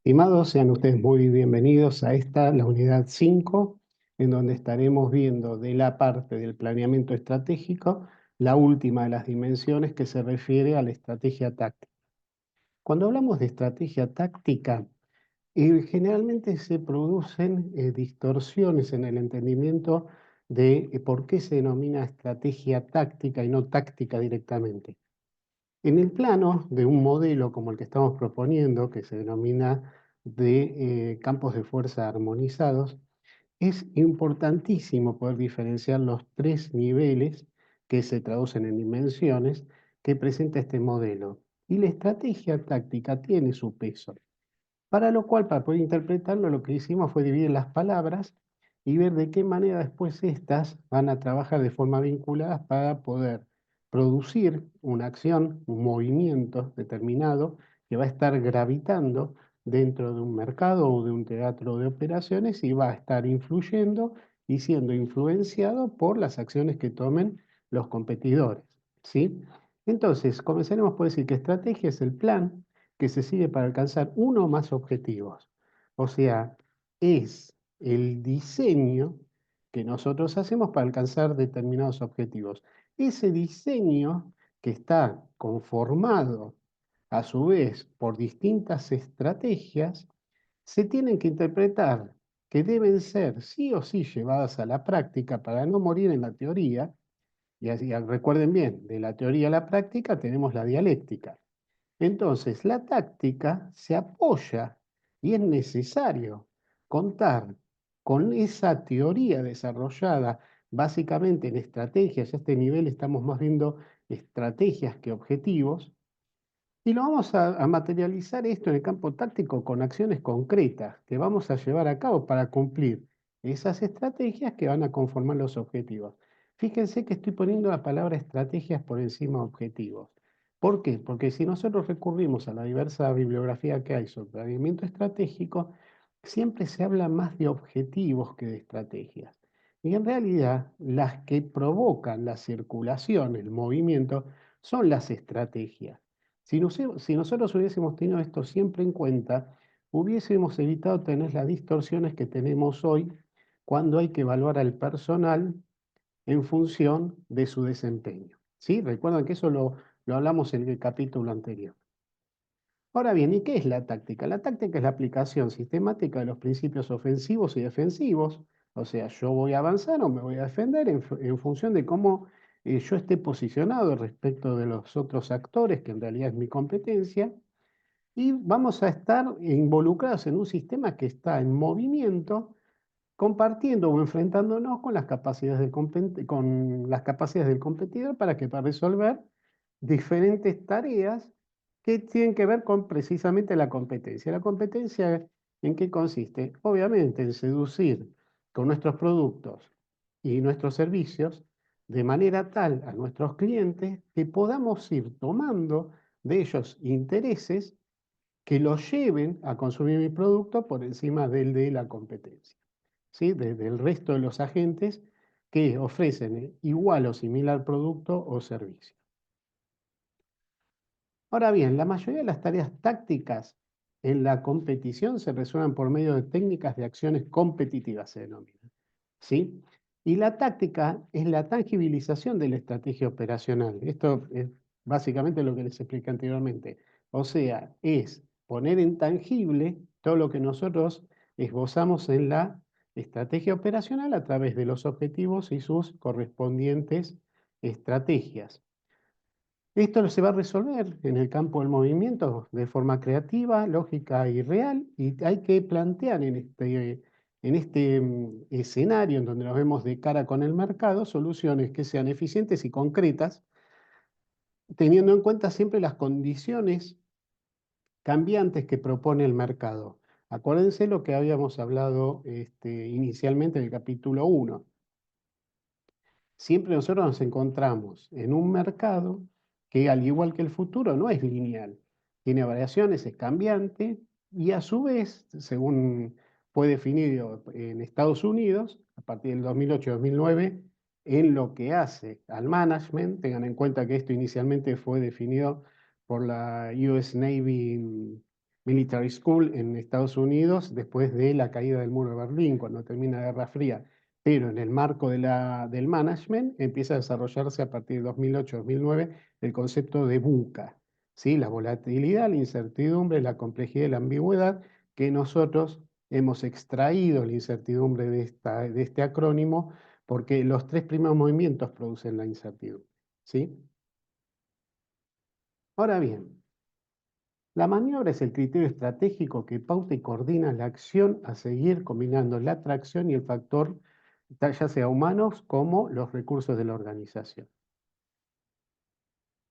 Estimados, sean ustedes muy bienvenidos a esta, la unidad 5, en donde estaremos viendo de la parte del planeamiento estratégico la última de las dimensiones que se refiere a la estrategia táctica. Cuando hablamos de estrategia táctica, generalmente se producen distorsiones en el entendimiento de por qué se denomina estrategia táctica y no táctica directamente. En el plano de un modelo como el que estamos proponiendo, que se denomina de campos de fuerza armonizados, es importantísimo poder diferenciar los tres niveles que se traducen en dimensiones que presenta este modelo. Y la estrategia táctica tiene su peso. Para lo cual, para poder interpretarlo, lo que hicimos fue dividir las palabras y ver de qué manera después estas van a trabajar de forma vinculada para poder producir una acción, un movimiento determinado que va a estar gravitando dentro de un mercado o de un teatro de operaciones y va a estar influyendo y siendo influenciado por las acciones que tomen los competidores, ¿sí? Entonces, comenzaremos por decir que estrategia es el plan que se sigue para alcanzar uno o más objetivos. O sea, es el diseño que nosotros hacemos para alcanzar determinados objetivos. Ese diseño que está conformado a su vez por distintas estrategias, se tienen que interpretar que deben ser sí o sí llevadas a la práctica para no morir en la teoría. Y así, recuerden bien, de la teoría a la práctica tenemos la dialéctica. Entonces, la táctica se apoya y es necesario contar con esa teoría desarrollada básicamente en estrategias. A este nivel estamos más viendo estrategias que objetivos. Y lo vamos a materializar esto en el campo táctico con acciones concretas que vamos a llevar a cabo para cumplir esas estrategias que van a conformar los objetivos. Fíjense que estoy poniendo la palabra estrategias por encima de objetivos. ¿Por qué? Porque si nosotros recurrimos a la diversa bibliografía que hay sobre planeamiento estratégico, siempre se habla más de objetivos que de estrategias. Y en realidad, las que provocan la circulación, el movimiento, son las estrategias. Si nosotros hubiésemos tenido esto siempre en cuenta, hubiésemos evitado tener las distorsiones que tenemos hoy cuando hay que evaluar al personal en función de su desempeño. ¿Sí? Recuerdan que eso lo hablamos en el capítulo anterior. Ahora bien, ¿y qué es la táctica? La táctica es la aplicación sistemática de los principios ofensivos y defensivos. O sea, yo voy a avanzar o me voy a defender en función de cómo yo esté posicionado respecto de los otros actores, que en realidad es mi competencia, y vamos a estar involucrados en un sistema que está en movimiento, compartiendo o enfrentándonos con las capacidades con las capacidades del competidor para que para resolver diferentes tareas que tienen que ver con precisamente la competencia. ¿La competencia en qué consiste? Obviamente en seducir con nuestros productos y nuestros servicios de manera tal a nuestros clientes que podamos ir tomando de ellos intereses que los lleven a consumir mi producto por encima del de la competencia, ¿sí? Del resto de los agentes que ofrecen igual o similar producto o servicio. Ahora bien, la mayoría de las tareas tácticas en la competición se resuelven por medio de técnicas de acciones competitivas, se denominan, ¿sí? Y la táctica es la tangibilización de la estrategia operacional. Esto es básicamente lo que les expliqué anteriormente. O sea, es poner en tangible todo lo que nosotros esbozamos en la estrategia operacional a través de los objetivos y sus correspondientes estrategias. Esto se va a resolver en el campo del movimiento de forma creativa, lógica y real, y hay que plantear en este escenario en donde nos vemos de cara con el mercado soluciones que sean eficientes y concretas, teniendo en cuenta siempre las condiciones cambiantes que propone el mercado. Acuérdense lo que habíamos hablado inicialmente en el capítulo 1. Siempre nosotros nos encontramos en un mercado que, al igual que el futuro, no es lineal. Tiene variaciones, es cambiante y a su vez, según fue definido en Estados Unidos, a partir del 2008-2009, en lo que hace al management, tengan en cuenta que esto inicialmente fue definido por la US Navy Military School en Estados Unidos después de la caída del muro de Berlín, cuando termina la Guerra Fría. Pero en el marco del management empieza a desarrollarse a partir de 2008-2009 el concepto de VUCA, ¿sí? La volatilidad, la incertidumbre, la complejidad y la ambigüedad, que nosotros hemos extraído la incertidumbre de este acrónimo porque los tres primeros movimientos producen la incertidumbre, ¿sí? Ahora bien, la maniobra es el criterio estratégico que pauta y coordina la acción a seguir combinando la atracción y el factor, ya sea humanos como los recursos de la organización.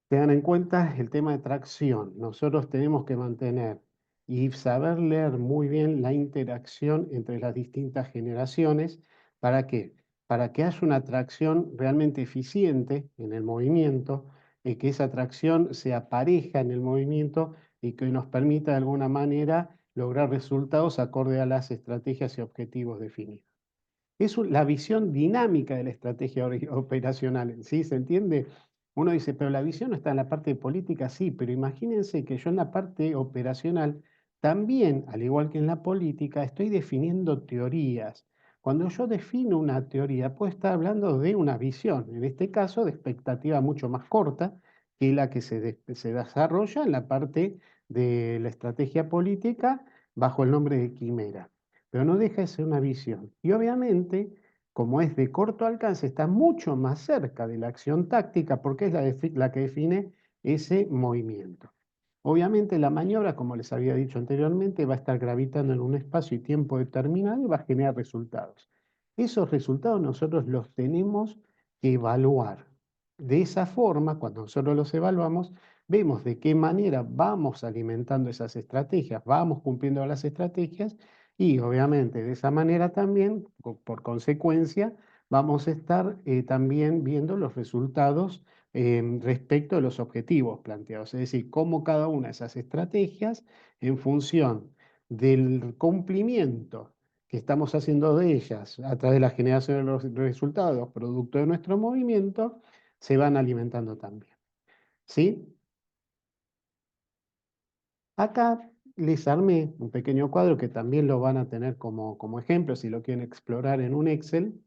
Tengan en cuenta el tema de tracción. Nosotros tenemos que mantener y saber leer muy bien la interacción entre las distintas generaciones. ¿Para qué? Para que haya una tracción realmente eficiente en el movimiento, y que esa tracción sea pareja en el movimiento y que nos permita de alguna manera lograr resultados acorde a las estrategias y objetivos definidos. Es la visión dinámica de la estrategia operacional, ¿sí? ¿Se entiende? Uno dice, pero la visión no está en la parte política, sí, pero imagínense que yo en la parte operacional también, al igual que en la política, estoy definiendo teorías. Cuando yo defino una teoría, puedo estar hablando de una visión, en este caso de expectativa mucho más corta que la que se desarrolla en la parte de la estrategia política bajo el nombre de quimera, pero no deja de ser una visión. Y obviamente, como es de corto alcance, está mucho más cerca de la acción táctica porque es la que define ese movimiento. Obviamente la maniobra, como les había dicho anteriormente, va a estar gravitando en un espacio y tiempo determinado y va a generar resultados. Esos resultados nosotros los tenemos que evaluar. De esa forma, cuando nosotros los evaluamos, vemos de qué manera vamos alimentando esas estrategias, vamos cumpliendo las estrategias y obviamente de esa manera también, por consecuencia, vamos a estar también viendo los resultados respecto de los objetivos planteados, es decir, cómo cada una de esas estrategias, en función del cumplimiento que estamos haciendo de ellas a través de la generación de los resultados producto de nuestro movimiento, se van alimentando también. ¿Sí? Acá les armé un pequeño cuadro que también lo van a tener como ejemplo si lo quieren explorar en un Excel,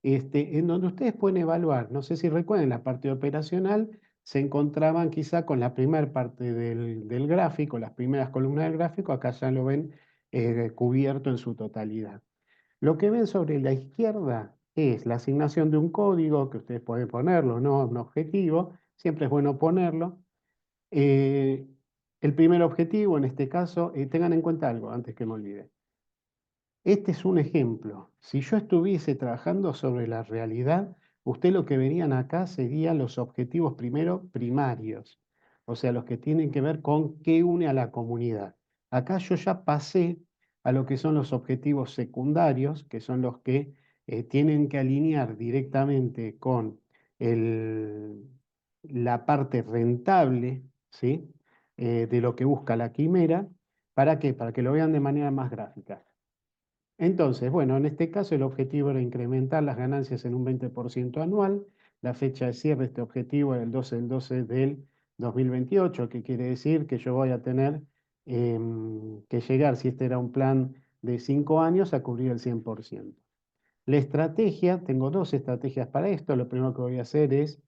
en donde ustedes pueden evaluar, no sé si recuerden, la parte operacional se encontraban quizá con la primera parte del gráfico, las primeras columnas del gráfico, acá ya lo ven cubierto en su totalidad. Lo que ven sobre la izquierda es la asignación de un código, que ustedes pueden ponerlo, ¿no? Un objetivo, siempre es bueno ponerlo. Eh, el primer objetivo, en este caso, tengan en cuenta algo antes que me olvide. Este es un ejemplo. Si yo estuviese trabajando sobre la realidad, usted lo que verían acá serían los objetivos primero primarios, o sea, los que tienen que ver con qué une a la comunidad. Acá yo ya pasé a lo que son los objetivos secundarios, que son los que tienen que alinear directamente con el- la parte rentable, ¿sí? De lo que busca la quimera. ¿Para qué? Para que lo vean de manera más gráfica. Entonces, bueno, en este caso el objetivo era incrementar las ganancias en un 20% anual. La fecha de cierre de este objetivo era el 12 del 12 del 2028, que quiere decir que yo voy a tener que llegar, si este era un plan de 5 años, a cubrir el 100%. La estrategia, tengo dos estrategias para esto. Lo primero que voy a hacer es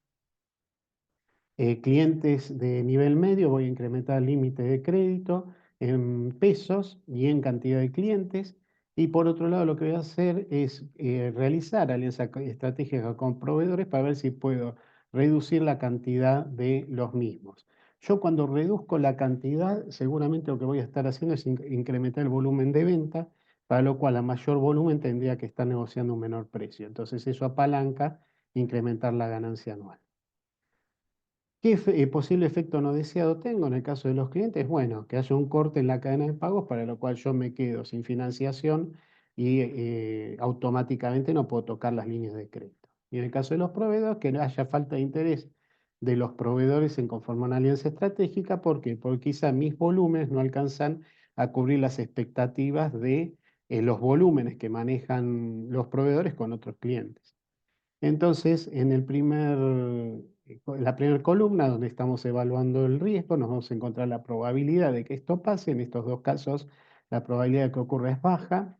clientes de nivel medio, voy a incrementar el límite de crédito en pesos y en cantidad de clientes. Y por otro lado, lo que voy a hacer es realizar alianzas estratégicas con proveedores para ver si puedo reducir la cantidad de los mismos. Yo cuando reduzco la cantidad, seguramente lo que voy a estar haciendo es incrementar el volumen de venta, para lo cual a mayor volumen tendría que estar negociando un menor precio. Entonces eso apalanca incrementar la ganancia anual. ¿Qué posible efecto no deseado tengo en el caso de los clientes? Bueno, que haya un corte en la cadena de pagos para lo cual yo me quedo sin financiación y automáticamente no puedo tocar las líneas de crédito. Y en el caso de los proveedores, que no haya falta de interés de los proveedores en conformar una alianza estratégica. ¿Por qué? Porque quizá mis volúmenes no alcanzan a cubrir las expectativas de los volúmenes que manejan los proveedores con otros clientes. Entonces, en la primera columna, donde estamos evaluando el riesgo, nos vamos a encontrar la probabilidad de que esto pase. En estos dos casos, la probabilidad de que ocurra es baja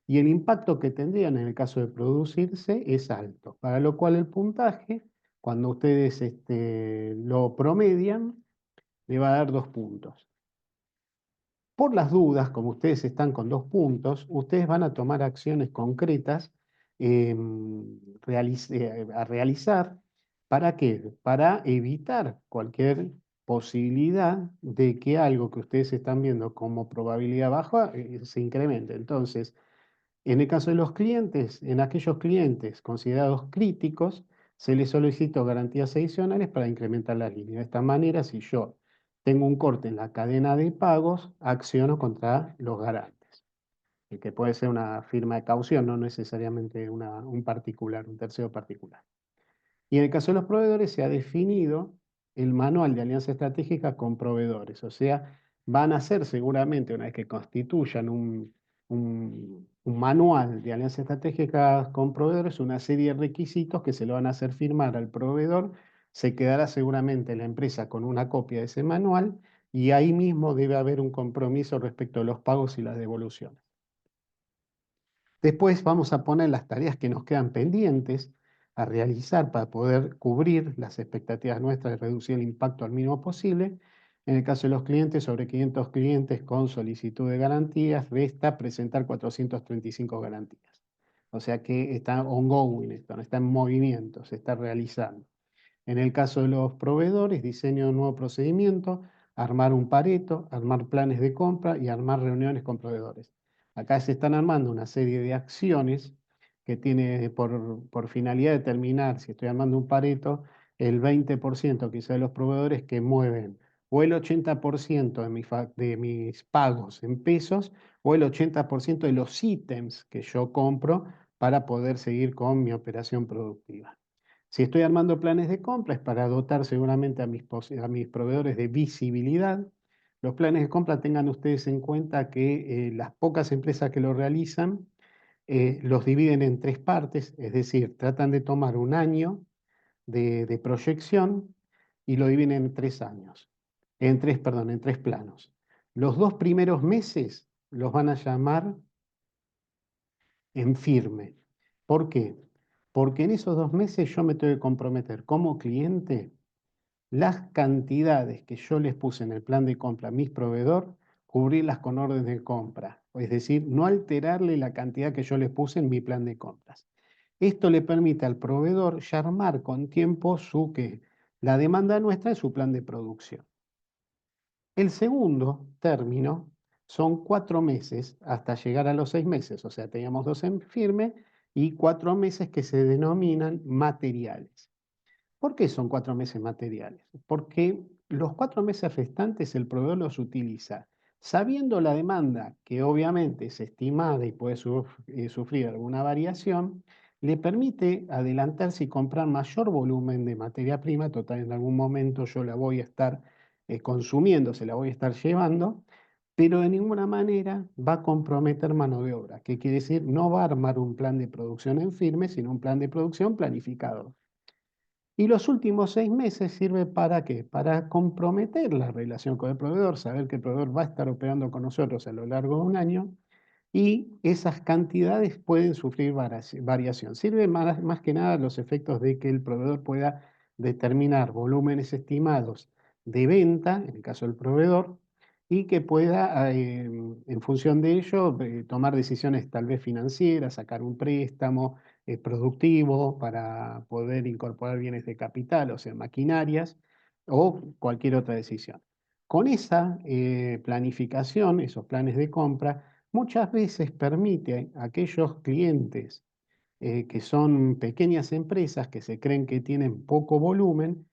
y el impacto que tendrían en el caso de producirse es alto, para lo cual el puntaje, cuando ustedes lo promedian, le va a dar 2 puntos. Por las dudas, como ustedes están con 2 puntos, ustedes van a tomar acciones concretas a realizar. ¿Para qué? Para evitar cualquier posibilidad de que algo que ustedes están viendo como probabilidad baja se incremente. Entonces, en el caso de los clientes, en aquellos clientes considerados críticos, se les solicitó garantías adicionales para incrementar la línea. De esta manera, si yo tengo un corte en la cadena de pagos, acciono contra los garantes, que puede ser una firma de caución, no necesariamente un particular, un tercero particular. Y en el caso de los proveedores se ha definido el manual de alianza estratégica con proveedores, o sea, van a ser seguramente, una vez que constituyan un manual de alianza estratégica con proveedores, una serie de requisitos que se lo van a hacer firmar al proveedor. Se quedará seguramente la empresa con una copia de ese manual y ahí mismo debe haber un compromiso respecto a los pagos y las devoluciones. Después vamos a poner las tareas que nos quedan pendientes a realizar para poder cubrir las expectativas nuestras de reducir el impacto al mínimo posible. En el caso de los clientes, sobre 500 clientes con solicitud de garantías, resta presentar 435 garantías. O sea que está ongoing esto, no está en movimiento, se está realizando. En el caso de los proveedores, diseño de un nuevo procedimiento, armar un Pareto, armar planes de compra y armar reuniones con proveedores. Acá se están armando una serie de acciones que tiene por finalidad determinar, si estoy armando un Pareto, el 20% quizá de los proveedores que mueven o el 80% de mis pagos en pesos o el 80% de los ítems que yo compro para poder seguir con mi operación productiva. Si estoy armando planes de compra es para dotar seguramente a mis proveedores de visibilidad. Los planes de compra tengan ustedes en cuenta que las pocas empresas que lo realizan los dividen en 3 partes, es decir, tratan de tomar un año de proyección y lo dividen en 3 años, en 3 planos. Los 2 primeros meses los van a llamar en firme. ¿Por qué? Porque en esos 2 meses yo me tengo que comprometer como cliente las cantidades que yo les puse en el plan de compra a mis proveedores, cubrirlas con orden de compra. Es decir, no alterarle la cantidad que yo les puse en mi plan de compras. Esto le permite al proveedor ya armar con tiempo la demanda nuestra en su plan de producción. El segundo término son 4 meses hasta llegar a los 6 meses, o sea, teníamos 2 en firme y 4 meses que se denominan materiales. ¿Por qué son 4 meses materiales? Porque los 4 meses restantes el proveedor los utiliza sabiendo la demanda, que obviamente es estimada y puede sufrir alguna variación, le permite adelantarse y comprar mayor volumen de materia prima. Total, en algún momento yo la voy a estar consumiendo, se la voy a estar llevando, pero de ninguna manera va a comprometer mano de obra. ¿Qué quiere decir? No va a armar un plan de producción en firme, sino un plan de producción planificado. Y los últimos 6 meses sirve ¿para qué? Para comprometer la relación con el proveedor, saber que el proveedor va a estar operando con nosotros a lo largo de un año y esas cantidades pueden sufrir variación. Sirve más que nada los efectos de que el proveedor pueda determinar volúmenes estimados de venta, en el caso del proveedor, y que pueda, en función de ello, tomar decisiones tal vez financieras, sacar un préstamo productivo para poder incorporar bienes de capital, o sea, maquinarias, o cualquier otra decisión. Con esa planificación, esos planes de compra, muchas veces permite a aquellos clientes que son pequeñas empresas que se creen que tienen poco volumen,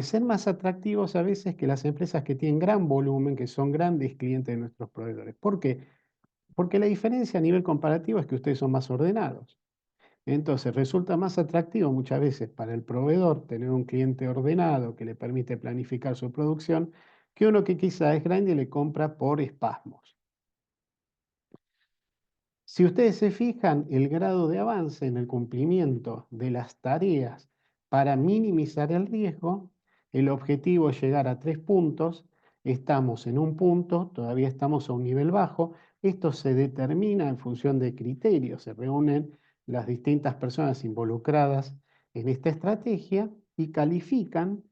ser más atractivos a veces que las empresas que tienen gran volumen, que son grandes clientes de nuestros proveedores. ¿Por qué? Porque la diferencia a nivel comparativo es que ustedes son más ordenados. Entonces resulta más atractivo muchas veces para el proveedor tener un cliente ordenado que le permite planificar su producción que uno que quizá es grande y le compra por espasmos. Si ustedes se fijan, el grado de avance en el cumplimiento de las tareas para minimizar el riesgo. El objetivo es llegar a 3 puntos. Estamos en un punto, todavía estamos a un nivel bajo. Esto se determina en función de criterios. Se reúnen las distintas personas involucradas en esta estrategia y califican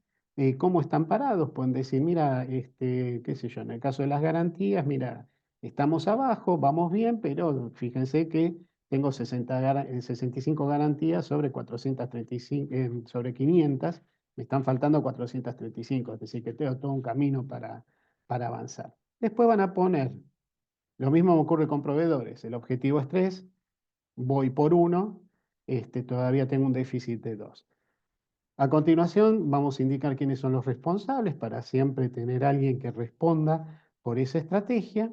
cómo están parados. Pueden decir, mira, qué sé yo, en el caso de las garantías, mira, estamos abajo, vamos bien, pero fíjense que tengo 65 garantías sobre 435, sobre 500, me están faltando 435, es decir, que tengo todo un camino para avanzar. Después van a poner, lo mismo me ocurre con proveedores, el objetivo es 3, voy por 1, todavía tengo un déficit de 2. A continuación, vamos a indicar quiénes son los responsables para siempre tener alguien que responda por esa estrategia.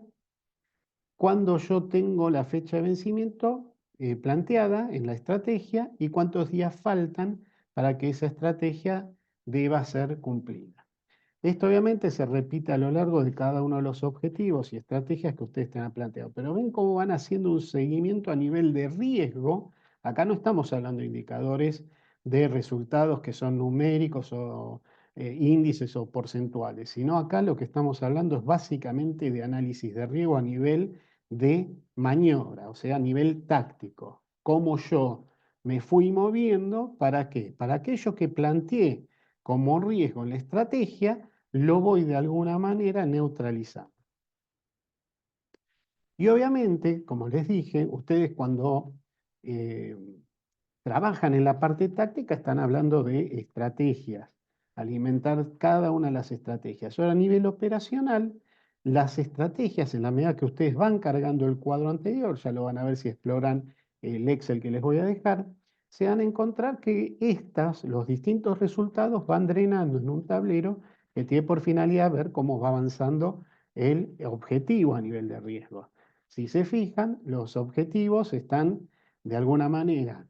Cuando yo tengo la fecha de vencimiento planteada en la estrategia y cuántos días faltan para que esa estrategia deba ser cumplida. Esto obviamente se repite a lo largo de cada uno de los objetivos y estrategias que ustedes tengan planteado, pero ven cómo van haciendo un seguimiento a nivel de riesgo. Acá no estamos hablando de indicadores de resultados que son numéricos o índices o porcentuales, sino acá lo que estamos hablando es básicamente de análisis de riesgo a nivel de maniobra, o sea, a nivel táctico. Cómo yo me fui moviendo, ¿para qué? Para aquello que planteé como riesgo en la estrategia, lo voy de alguna manera neutralizando. Y obviamente, como les dije, ustedes cuando eh, trabajan en la parte táctica están hablando de estrategias, alimentar cada una de las estrategias. Ahora, a nivel operacional, las estrategias, en la medida que ustedes van cargando el cuadro anterior, ya lo van a ver si exploran el Excel que les voy a dejar, se van a encontrar que los distintos resultados van drenando en un tablero que tiene por finalidad ver cómo va avanzando el objetivo a nivel de riesgo. Si se fijan, los objetivos están de alguna manera,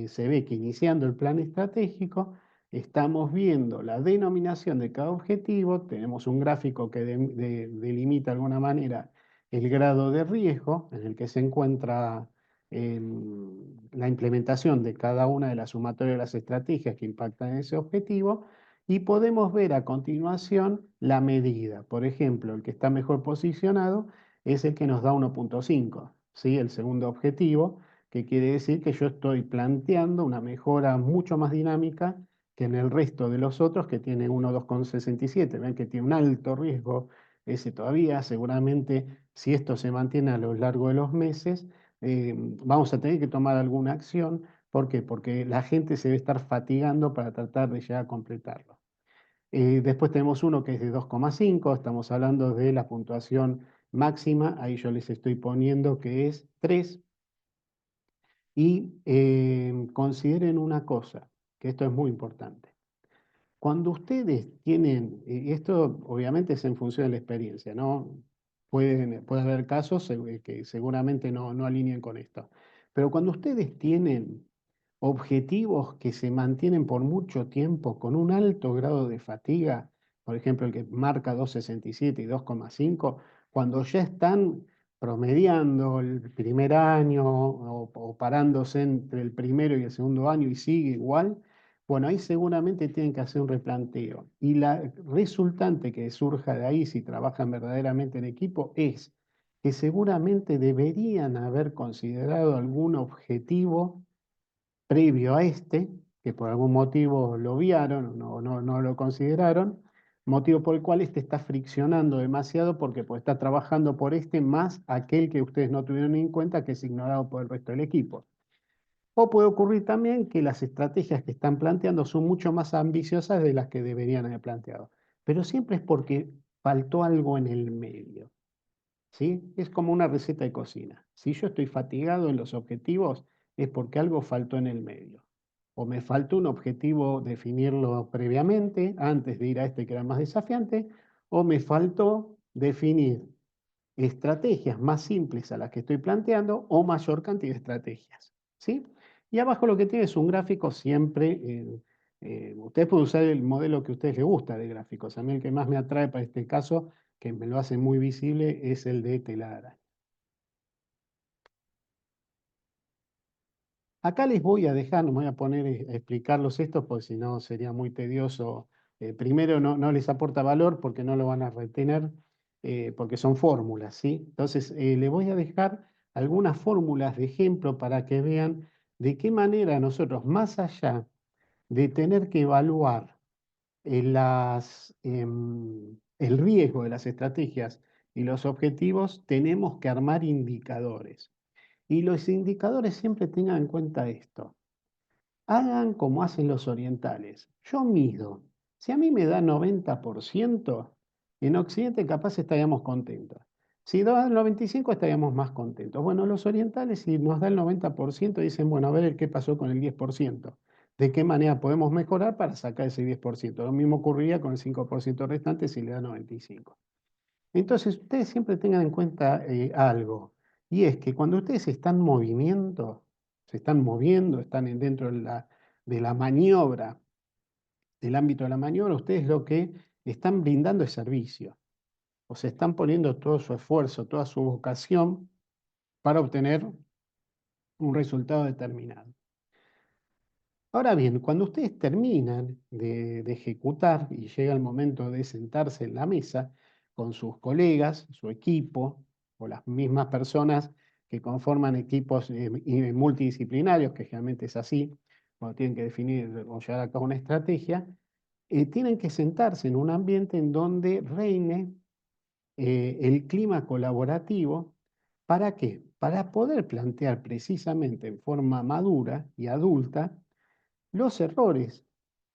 se ve que iniciando el plan estratégico, estamos viendo la denominación de cada objetivo, tenemos un gráfico que delimita de alguna manera el grado de riesgo en el que se encuentra la implementación de cada una de las sumatorias de las estrategias que impactan en ese objetivo y podemos ver a continuación la medida. Por ejemplo, el que está mejor posicionado es el que nos da 1,5, ¿sí? El segundo objetivo, que quiere decir que yo estoy planteando una mejora mucho más dinámica que en el resto de los otros que tienen 1,2,67. Ven que tiene un alto riesgo ese todavía. Seguramente, si esto se mantiene a lo largo de los meses, vamos a tener que tomar alguna acción. ¿Por qué? Porque la gente se debe estar fatigando para tratar de llegar a completarlo. Después tenemos uno que es de 2,5, estamos hablando de la puntuación máxima, ahí yo les estoy poniendo que es 3. Y consideren una cosa, que esto es muy importante. Cuando ustedes tienen, esto obviamente es en función de la experiencia, ¿no? Puede haber casos que seguramente no alineen con esto, pero cuando ustedes tienen objetivos que se mantienen por mucho tiempo con un alto grado de fatiga, por ejemplo, el que marca 2,67 y 2,5, cuando ya están promediando el primer año o parándose entre el primero y el segundo año y sigue igual, bueno, ahí seguramente tienen que hacer un replanteo. Y la resultante que surja de ahí, si trabajan verdaderamente en equipo, es que seguramente deberían haber considerado algún objetivo previo a este, que por algún motivo lo obviaron o no lo consideraron, motivo por el cual este está friccionando demasiado porque pues, está trabajando por este más aquel que ustedes no tuvieron en cuenta, que es ignorado por el resto del equipo. O puede ocurrir también que las estrategias que están planteando son mucho más ambiciosas de las que deberían haber planteado. Pero siempre es porque faltó algo en el medio, ¿sí? Es como una receta de cocina. Si yo estoy fatigado en los objetivos, es porque algo faltó en el medio. O me faltó un objetivo definirlo previamente, antes de ir a este que era más desafiante, o me faltó definir estrategias más simples a las que estoy planteando o mayor cantidad de estrategias, ¿sí? Y abajo lo que tiene es un gráfico siempre, ustedes pueden usar el modelo que a ustedes les gusta de gráficos. A mí el que más me atrae para este caso, que me lo hace muy visible, es el de tela de araña. Acá les voy a dejar, no me voy a poner a explicarlos esto, porque si no sería muy tedioso. Primero, no les aporta valor porque no lo van a retener, porque son fórmulas, ¿sí? Entonces, les voy a dejar algunas fórmulas de ejemplo para que vean de qué manera nosotros, más allá de tener que evaluar el riesgo de las estrategias y los objetivos, tenemos que armar indicadores. Y los indicadores siempre tengan en cuenta esto. Hagan como hacen los orientales. Yo mido. Si a mí me da 90%, en Occidente capaz estaríamos contentos. Si da el 95% estaríamos más contentos. Bueno, los orientales si nos da el 90% dicen, bueno, a ver qué pasó con el 10%. ¿De qué manera podemos mejorar para sacar ese 10%? Lo mismo ocurriría con el 5% restante si le da 95%. Entonces, ustedes siempre tengan en cuenta algo, y es que cuando ustedes están en movimiento, se están moviendo, están dentro de la maniobra, del ámbito de la maniobra, ustedes lo que están brindando es servicio, o se están poniendo todo su esfuerzo, toda su vocación para obtener un resultado determinado. Ahora bien, cuando ustedes terminan de ejecutar y llega el momento de sentarse en la mesa con sus colegas, su equipo o las mismas personas que conforman equipos multidisciplinarios, que generalmente es así, cuando tienen que definir o llevar a cabo una estrategia, tienen que sentarse en un ambiente en donde reine el clima colaborativo. ¿Para qué? Para poder plantear precisamente en forma madura y adulta los errores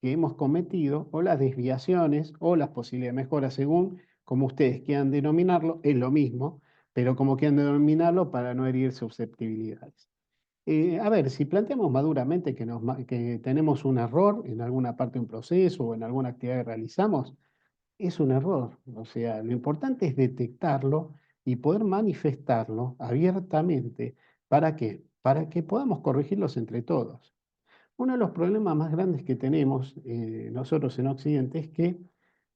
que hemos cometido o las desviaciones o las posibles mejoras, según como ustedes quieran denominarlo, es lo mismo, pero como quieran denominarlo para no herir susceptibilidades. A ver, si planteamos maduramente que tenemos un error en alguna parte de un proceso o en alguna actividad que realizamos, es un error. O sea, lo importante es detectarlo y poder manifestarlo abiertamente. ¿Para qué? Para que podamos corregirlos entre todos. Uno de los problemas más grandes que tenemos nosotros en Occidente es que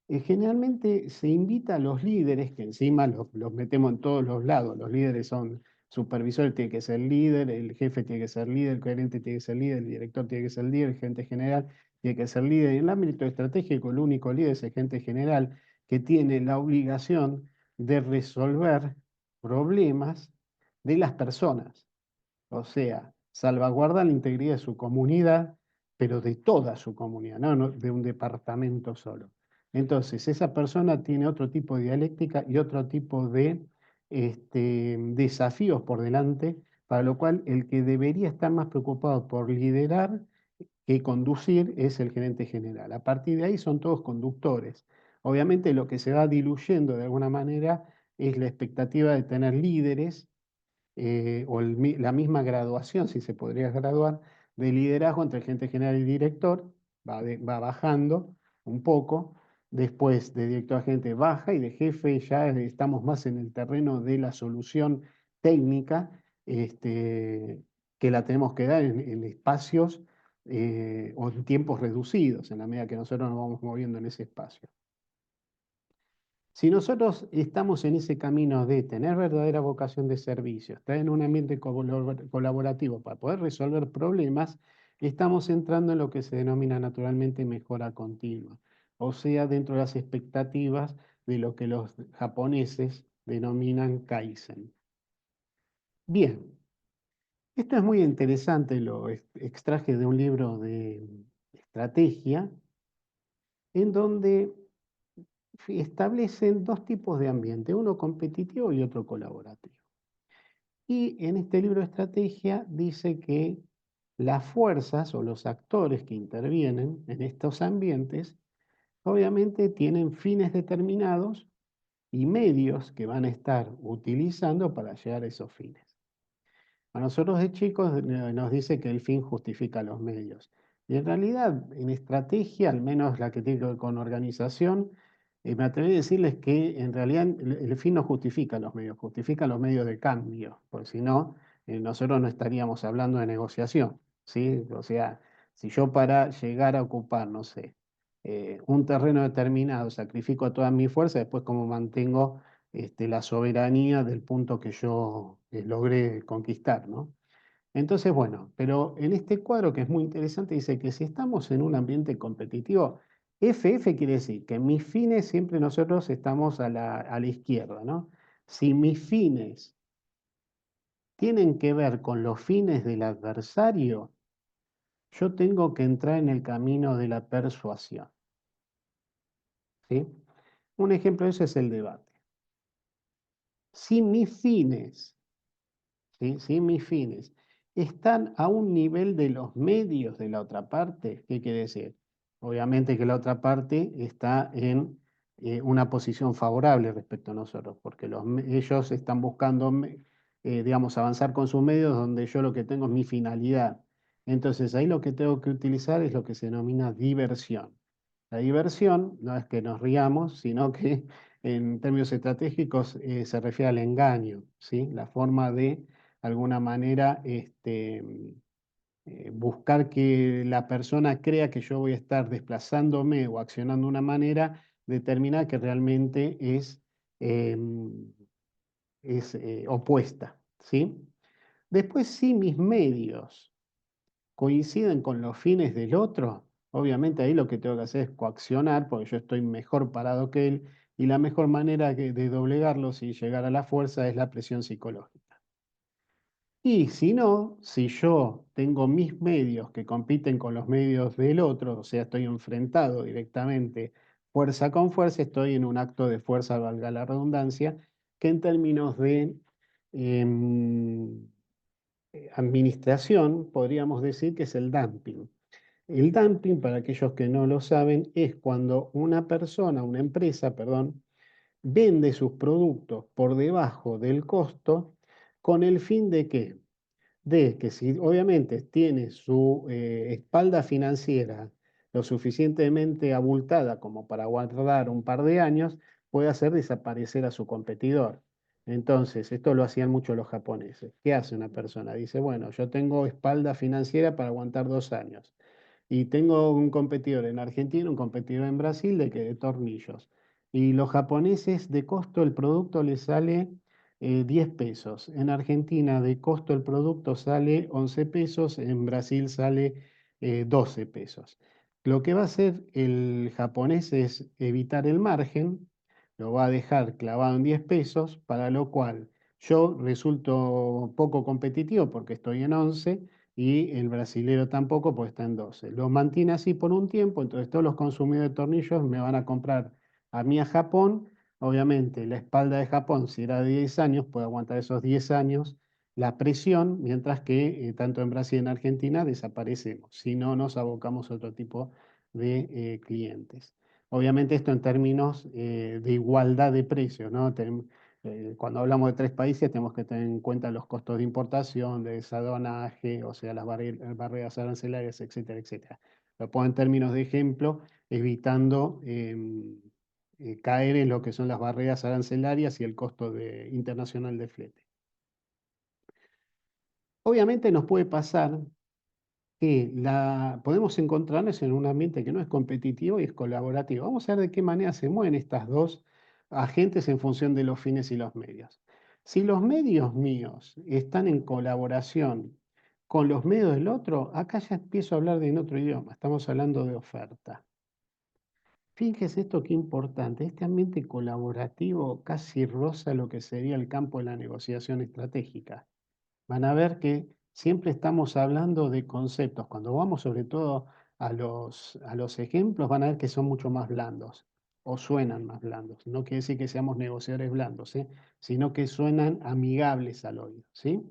generalmente se invita a los líderes, que encima los metemos en todos los lados. Los líderes son supervisores, tiene que ser líder, el jefe tiene que ser líder, el gerente tiene que ser líder, el director tiene que ser líder, el gerente general tiene que ser líder. Y en el ámbito estratégico, el único líder es el gerente general que tiene la obligación de resolver problemas de las personas. O sea, salvaguarda la integridad de su comunidad, pero de toda su comunidad, no de un departamento solo. Entonces, esa persona tiene otro tipo de dialéctica y otro tipo de desafíos por delante, para lo cual el que debería estar más preocupado por liderar que conducir es el gerente general. A partir de ahí son todos conductores. Obviamente lo que se va diluyendo de alguna manera es la expectativa de tener líderes o la misma graduación, si se podría graduar, de liderazgo entre el gerente general y director, va bajando un poco, después de director a gerente baja y de jefe ya estamos más en el terreno de la solución técnica, que la tenemos que dar en espacios o en tiempos reducidos, en la medida que nosotros nos vamos moviendo en ese espacio. Si nosotros estamos en ese camino de tener verdadera vocación de servicio, estar en un ambiente colaborativo para poder resolver problemas, estamos entrando en lo que se denomina naturalmente mejora continua, o sea, dentro de las expectativas de lo que los japoneses denominan Kaizen. Bien, esto es muy interesante, lo extraje de un libro de estrategia, en donde establecen dos tipos de ambiente, uno competitivo y otro colaborativo. Y en este libro de estrategia dice que las fuerzas o los actores que intervienen en estos ambientes obviamente tienen fines determinados y medios que van a estar utilizando para llegar a esos fines. A nosotros de chicos nos dice que el fin justifica los medios. Y en realidad, en estrategia, al menos la que tiene que ver con organización, me atreví a decirles que en realidad el fin no justifica los medios de cambio, porque si no, nosotros no estaríamos hablando de negociación, ¿sí? O sea, si yo para llegar a ocupar, no sé, un terreno determinado, sacrifico a toda mi fuerza, después cómo mantengo la soberanía del punto que yo logré conquistar, ¿no? Entonces, bueno, pero en este cuadro que es muy interesante dice que si estamos en un ambiente competitivo, FF quiere decir que mis fines siempre nosotros estamos a la izquierda, ¿no? Si mis fines tienen que ver con los fines del adversario, yo tengo que entrar en el camino de la persuasión, ¿sí? Un ejemplo de eso es el debate. Si mis fines, ¿sí? Si mis fines están a un nivel de los medios de la otra parte, ¿qué quiere decir? Obviamente que la otra parte está en una posición favorable respecto a nosotros, porque ellos están buscando, digamos, avanzar con sus medios donde yo lo que tengo es mi finalidad. Entonces ahí lo que tengo que utilizar es lo que se denomina diversión. La diversión no es que nos riamos, sino que en términos estratégicos se refiere al engaño, ¿sí? La forma de alguna manera buscar que la persona crea que yo voy a estar desplazándome o accionando de una manera determinada que realmente em, es opuesta, ¿sí? Después, si mis medios coinciden con los fines del otro, obviamente ahí lo que tengo que hacer es coaccionar, porque yo estoy mejor parado que él, y la mejor manera de doblegarlos y llegar a la fuerza es la presión psicológica. Y si no, si yo tengo mis medios que compiten con los medios del otro, o sea, estoy enfrentado directamente fuerza con fuerza, estoy en un acto de fuerza, valga la redundancia, que en términos de em, administración podríamos decir que es el dumping. El dumping, para aquellos que no lo saben, es cuando una persona, una empresa, perdón, vende sus productos por debajo del costo con el fin de qué? De que si obviamente tiene su espalda financiera lo suficientemente abultada como para guardar un par de años, puede hacer desaparecer a su competidor. Entonces, esto lo hacían mucho los japoneses. ¿Qué hace una persona? Dice, bueno, yo tengo espalda financiera para aguantar 2 años. Y tengo un competidor en Argentina, un competidor en Brasil de tornillos. Y los japoneses de costo el producto les sale 10 pesos. En Argentina de costo el producto sale 11 pesos, en Brasil sale 12 pesos. Lo que va a hacer el japonés es evitar el margen, lo va a dejar clavado en 10 pesos, para lo cual yo resulto poco competitivo porque estoy en 11 y el brasilero tampoco, pues está en 12. Lo mantiene así por un tiempo, entonces todos los consumidores de tornillos me van a comprar a mí a Japón. Obviamente, la espalda de Japón, si era de 10 años, puede aguantar esos 10 años la presión, mientras que tanto en Brasil y en Argentina desaparecemos, si no nos abocamos a otro tipo de clientes. Obviamente esto en términos de igualdad de precios, ¿no? Cuando hablamos de 3 países tenemos que tener en cuenta los costos de importación, de desaduanaje, o sea, las barreras arancelarias, etcétera, etcétera. Lo pongo en términos de ejemplo, evitando caer en lo que son las barreras arancelarias y el costo internacional de flete. Obviamente nos puede pasar que podemos encontrarnos en un ambiente que no es competitivo y es colaborativo. Vamos a ver de qué manera se mueven estas dos agentes en función de los fines y los medios. Si los medios míos están en colaboración con los medios del otro, acá ya empiezo a hablar en otro idioma, estamos hablando de oferta. Fíjese esto qué importante, este ambiente colaborativo casi roza lo que sería el campo de la negociación estratégica. Van a ver que siempre estamos hablando de conceptos. Cuando vamos sobre todo a los ejemplos, van a ver que son mucho más blandos o suenan más blandos. No quiere decir que seamos negociadores blandos, ¿sí? Sino que suenan amigables al oído, ¿sí?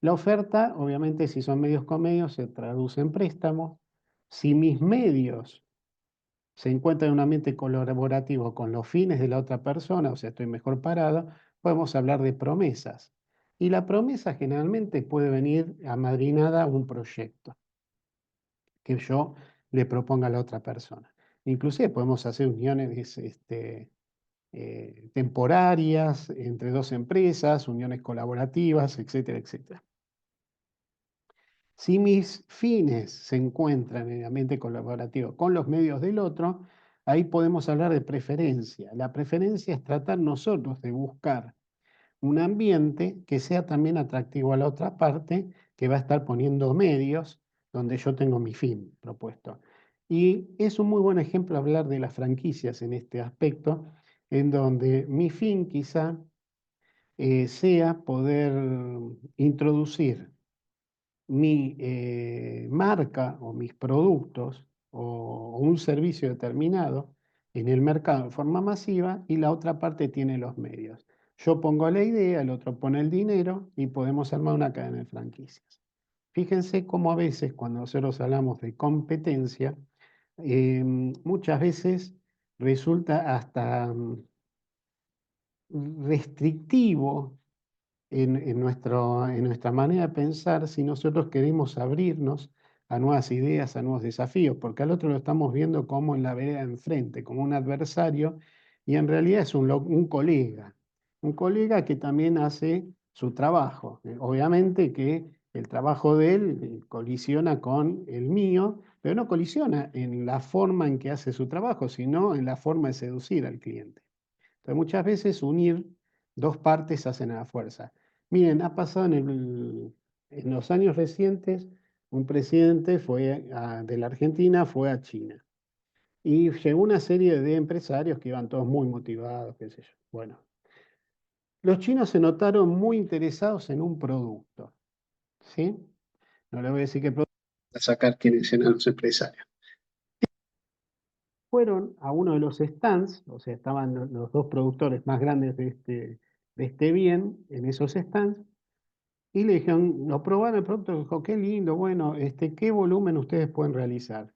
La oferta, obviamente, si son medios con medios, se traduce en préstamos. Si mis medios se encuentran en un ambiente colaborativo con los fines de la otra persona, o sea, estoy mejor parado, podemos hablar de promesas. Y la promesa generalmente puede venir amadrinada a un proyecto que yo le proponga a la otra persona. Inclusive podemos hacer uniones temporarias entre dos empresas, uniones colaborativas, etcétera, etcétera. Si mis fines se encuentran en el ambiente colaborativo con los medios del otro, ahí podemos hablar de preferencia. La preferencia es tratar nosotros de buscar un ambiente que sea también atractivo a la otra parte que va a estar poniendo medios donde yo tengo mi fin propuesto. Y es un muy buen ejemplo hablar de las franquicias en este aspecto, en donde mi fin quizá sea poder introducir mi marca o mis productos o un servicio determinado en el mercado en forma masiva y la otra parte tiene los medios. Yo pongo la idea, el otro pone el dinero y podemos armar una cadena de franquicias. Fíjense cómo a veces cuando nosotros hablamos de competencia, muchas veces resulta hasta restrictivo en nuestra manera de pensar si nosotros queremos abrirnos a nuevas ideas, a nuevos desafíos, porque al otro lo estamos viendo como en la vereda de enfrente, como un adversario, y en realidad es un colega que también hace su trabajo. Obviamente que el trabajo de él colisiona con el mío, pero no colisiona en la forma en que hace su trabajo, sino en la forma de seducir al cliente. Entonces, muchas veces unir dos partes hacen a la fuerza. Miren, ha pasado en los años recientes, un presidente de la Argentina fue a China y llegó una serie de empresarios que iban todos muy motivados, qué sé yo. Bueno, los chinos se notaron muy interesados en un producto, ¿sí? No le voy a decir qué producto, a sacar quiénes eran los empresarios. Fueron a uno de los stands, o sea, estaban los dos productores más grandes de este bien en esos stands, y le dijeron, lo probaron el producto, dijo, qué lindo, bueno, ¿qué volumen ustedes pueden realizar?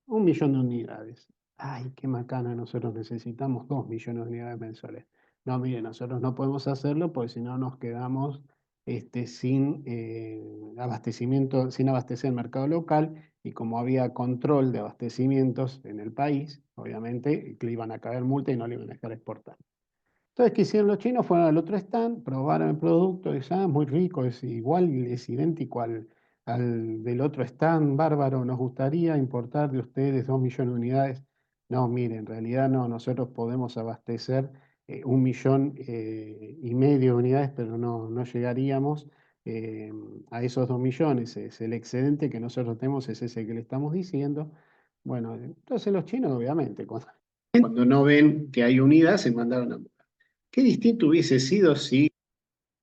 1 millón de unidades. Ay, qué macana, nosotros necesitamos 2 millones de unidades mensuales. No, mire, nosotros no podemos hacerlo porque si no nos quedamos sin abastecimiento, sin abastecer el mercado local y como había control de abastecimientos en el país, obviamente le iban a caer multa y no le iban a dejar exportar. Entonces, ¿qué hicieron los chinos? Fueron al otro stand, probaron el producto, y dijeron, ah, muy rico, es igual, es idéntico al del otro stand, bárbaro, nos gustaría importar de ustedes 2 millones de unidades. No, mire, en realidad no, nosotros podemos abastecer 1,5 millones de unidades, pero no llegaríamos eh, a esos 2 millones. Es el excedente que nosotros tenemos, es ese que le estamos diciendo. Bueno, entonces los chinos, obviamente, cuando no ven que hay unidad, se mandaron a... Qué distinto hubiese sido si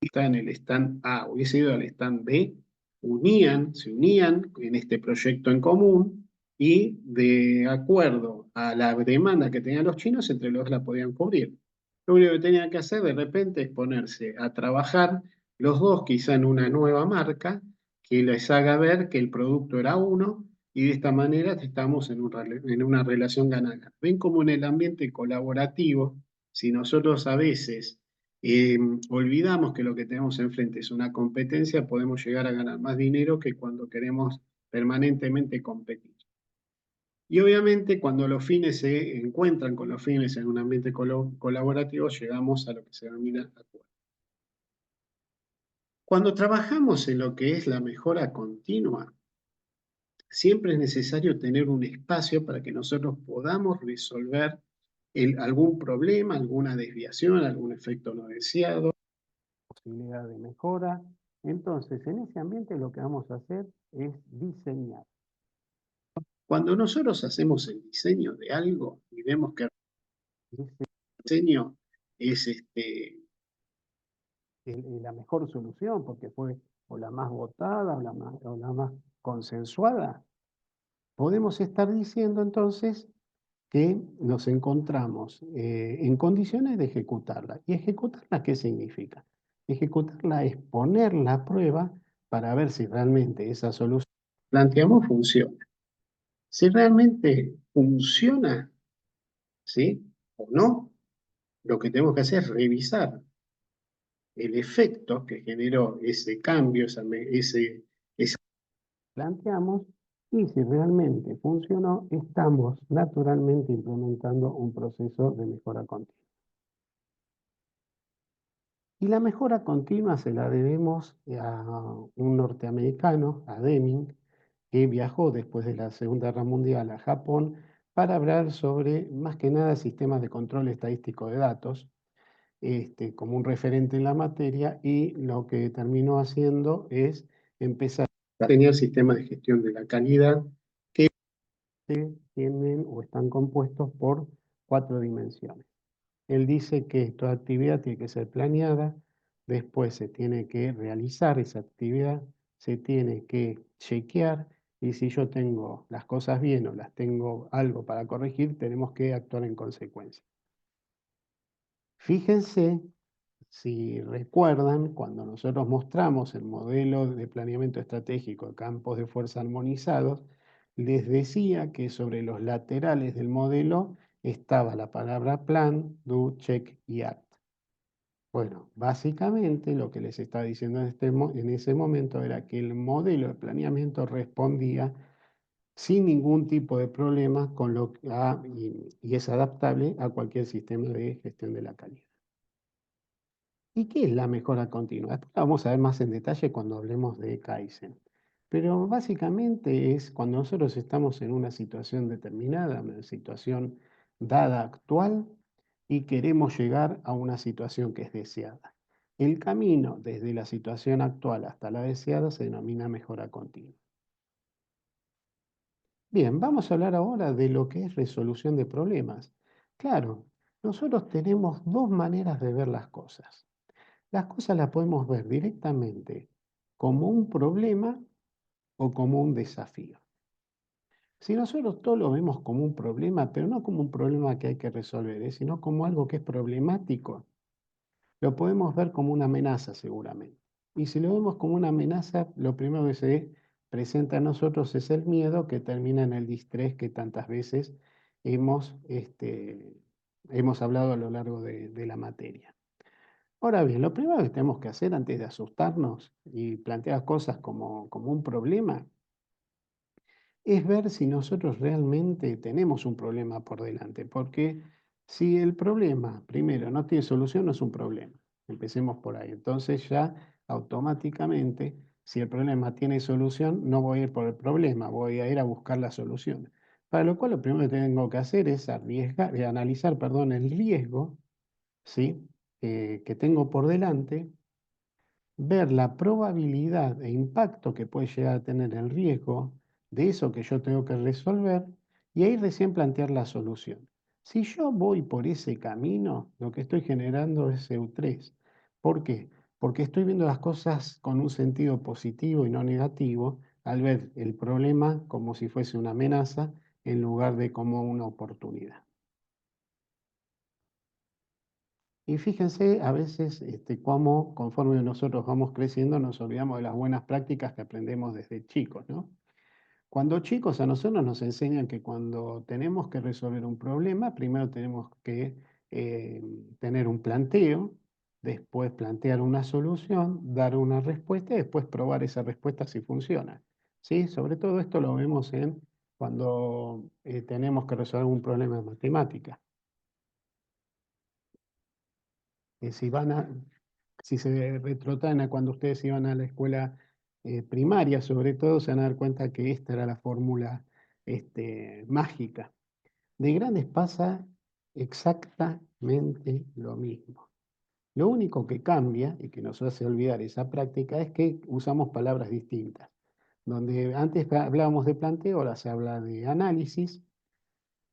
está en el stand A, hubiese ido al stand B, se unían en este proyecto en común y de acuerdo a la demanda que tenían los chinos, entre los la podían cubrir. Lo único que tenían que hacer de repente es ponerse a trabajar los dos quizá en una nueva marca que les haga ver que el producto era uno y de esta manera estamos en una relación ganada. Ven como en el ambiente colaborativo, si nosotros a veces olvidamos que lo que tenemos enfrente es una competencia, podemos llegar a ganar más dinero que cuando queremos permanentemente competir. Y obviamente cuando los fines se encuentran con los fines en un ambiente colaborativo, llegamos a lo que se denomina acuerdo. Cuando trabajamos en lo que es la mejora continua, siempre es necesario tener un espacio para que nosotros podamos resolver algún problema, alguna desviación, algún efecto no deseado, posibilidad de mejora. Entonces, en ese ambiente lo que vamos a hacer es diseñar. Cuando nosotros hacemos el diseño de algo y vemos que ese diseño es la mejor solución porque fue o la más votada o la más consensuada, podemos estar diciendo entonces que nos encontramos en condiciones de ejecutarla. ¿Y ejecutarla qué significa? Ejecutarla es ponerla a prueba para ver si realmente esa solución que planteamos funciona. Si realmente funciona, ¿sí? O no, lo que tenemos que hacer es revisar el efecto que generó ese cambio, ese planteamos, y si realmente funcionó, estamos naturalmente implementando un proceso de mejora continua. Y la mejora continua se la debemos a un norteamericano, a Deming, que viajó después de la Segunda Guerra Mundial a Japón para hablar sobre, más que nada, sistemas de control estadístico de datos, como un referente en la materia, y lo que terminó haciendo es empezar a tener sistemas de gestión de la calidad que tienen o están compuestos por 4 dimensiones. Él dice que toda actividad tiene que ser planeada, después se tiene que realizar esa actividad, se tiene que chequear y si yo tengo las cosas bien o las tengo algo para corregir, tenemos que actuar en consecuencia. Fíjense, si recuerdan, cuando nosotros mostramos el modelo de planeamiento estratégico de campos de fuerza armonizados, les decía que sobre los laterales del modelo estaba la palabra plan, do, check y act. Bueno, básicamente lo que les estaba diciendo en ese momento era que el modelo de planeamiento respondía sin ningún tipo de problema y es adaptable a cualquier sistema de gestión de la calidad. ¿Y qué es la mejora continua? Después la vamos a ver más en detalle cuando hablemos de Kaizen. Pero básicamente es cuando nosotros estamos en una situación determinada, una situación dada actual, y queremos llegar a una situación que es deseada. El camino desde la situación actual hasta la deseada se denomina mejora continua. Bien, vamos a hablar ahora de lo que es resolución de problemas. Claro, nosotros tenemos dos maneras de ver las cosas. Las cosas las podemos ver directamente como un problema o como un desafío. Si nosotros todo lo vemos como un problema, pero no como un problema que hay que resolver, sino como algo que es problemático, lo podemos ver como una amenaza seguramente. Y si lo vemos como una amenaza, lo primero que se presenta a nosotros es el miedo que termina en el distrés que tantas veces hemos hablado a lo largo de la materia. Ahora bien, lo primero que tenemos que hacer antes de asustarnos y plantear cosas como un problema es ver si nosotros realmente tenemos un problema por delante, porque si el problema, primero, no tiene solución, no es un problema. Empecemos por ahí. Entonces ya automáticamente, si el problema tiene solución, no voy a ir por el problema, voy a ir a buscar la solución. Para lo cual lo primero que tengo que hacer es analizar, perdón, el riesgo, ¿sí? Que tengo por delante, ver la probabilidad e impacto que puede llegar a tener el riesgo de eso que yo tengo que resolver y ahí recién plantear la solución. Si yo voy por ese camino, lo que estoy generando es EU3. ¿Por qué? Porque estoy viendo las cosas con un sentido positivo y no negativo al ver el problema como si fuese una amenaza en lugar de como una oportunidad. Y fíjense a veces cómo conforme nosotros vamos creciendo nos olvidamos de las buenas prácticas que aprendemos desde chicos, ¿no? Cuando chicos a nosotros nos enseñan que cuando tenemos que resolver un problema, primero tenemos que eh, tener un planteo, después plantear una solución, dar una respuesta y después probar esa respuesta si funciona. ¿Sí? Sobre todo esto lo vemos cuando tenemos que resolver un problema de matemática. Si van si se retrotraen a cuando ustedes iban a la escuela primaria, sobre todo, se van a dar cuenta que esta era la fórmula mágica. De grandes pasa exactamente lo mismo. Lo único que cambia y que nos hace olvidar esa práctica es que usamos palabras distintas. Donde antes hablábamos de planteo, ahora se habla de análisis,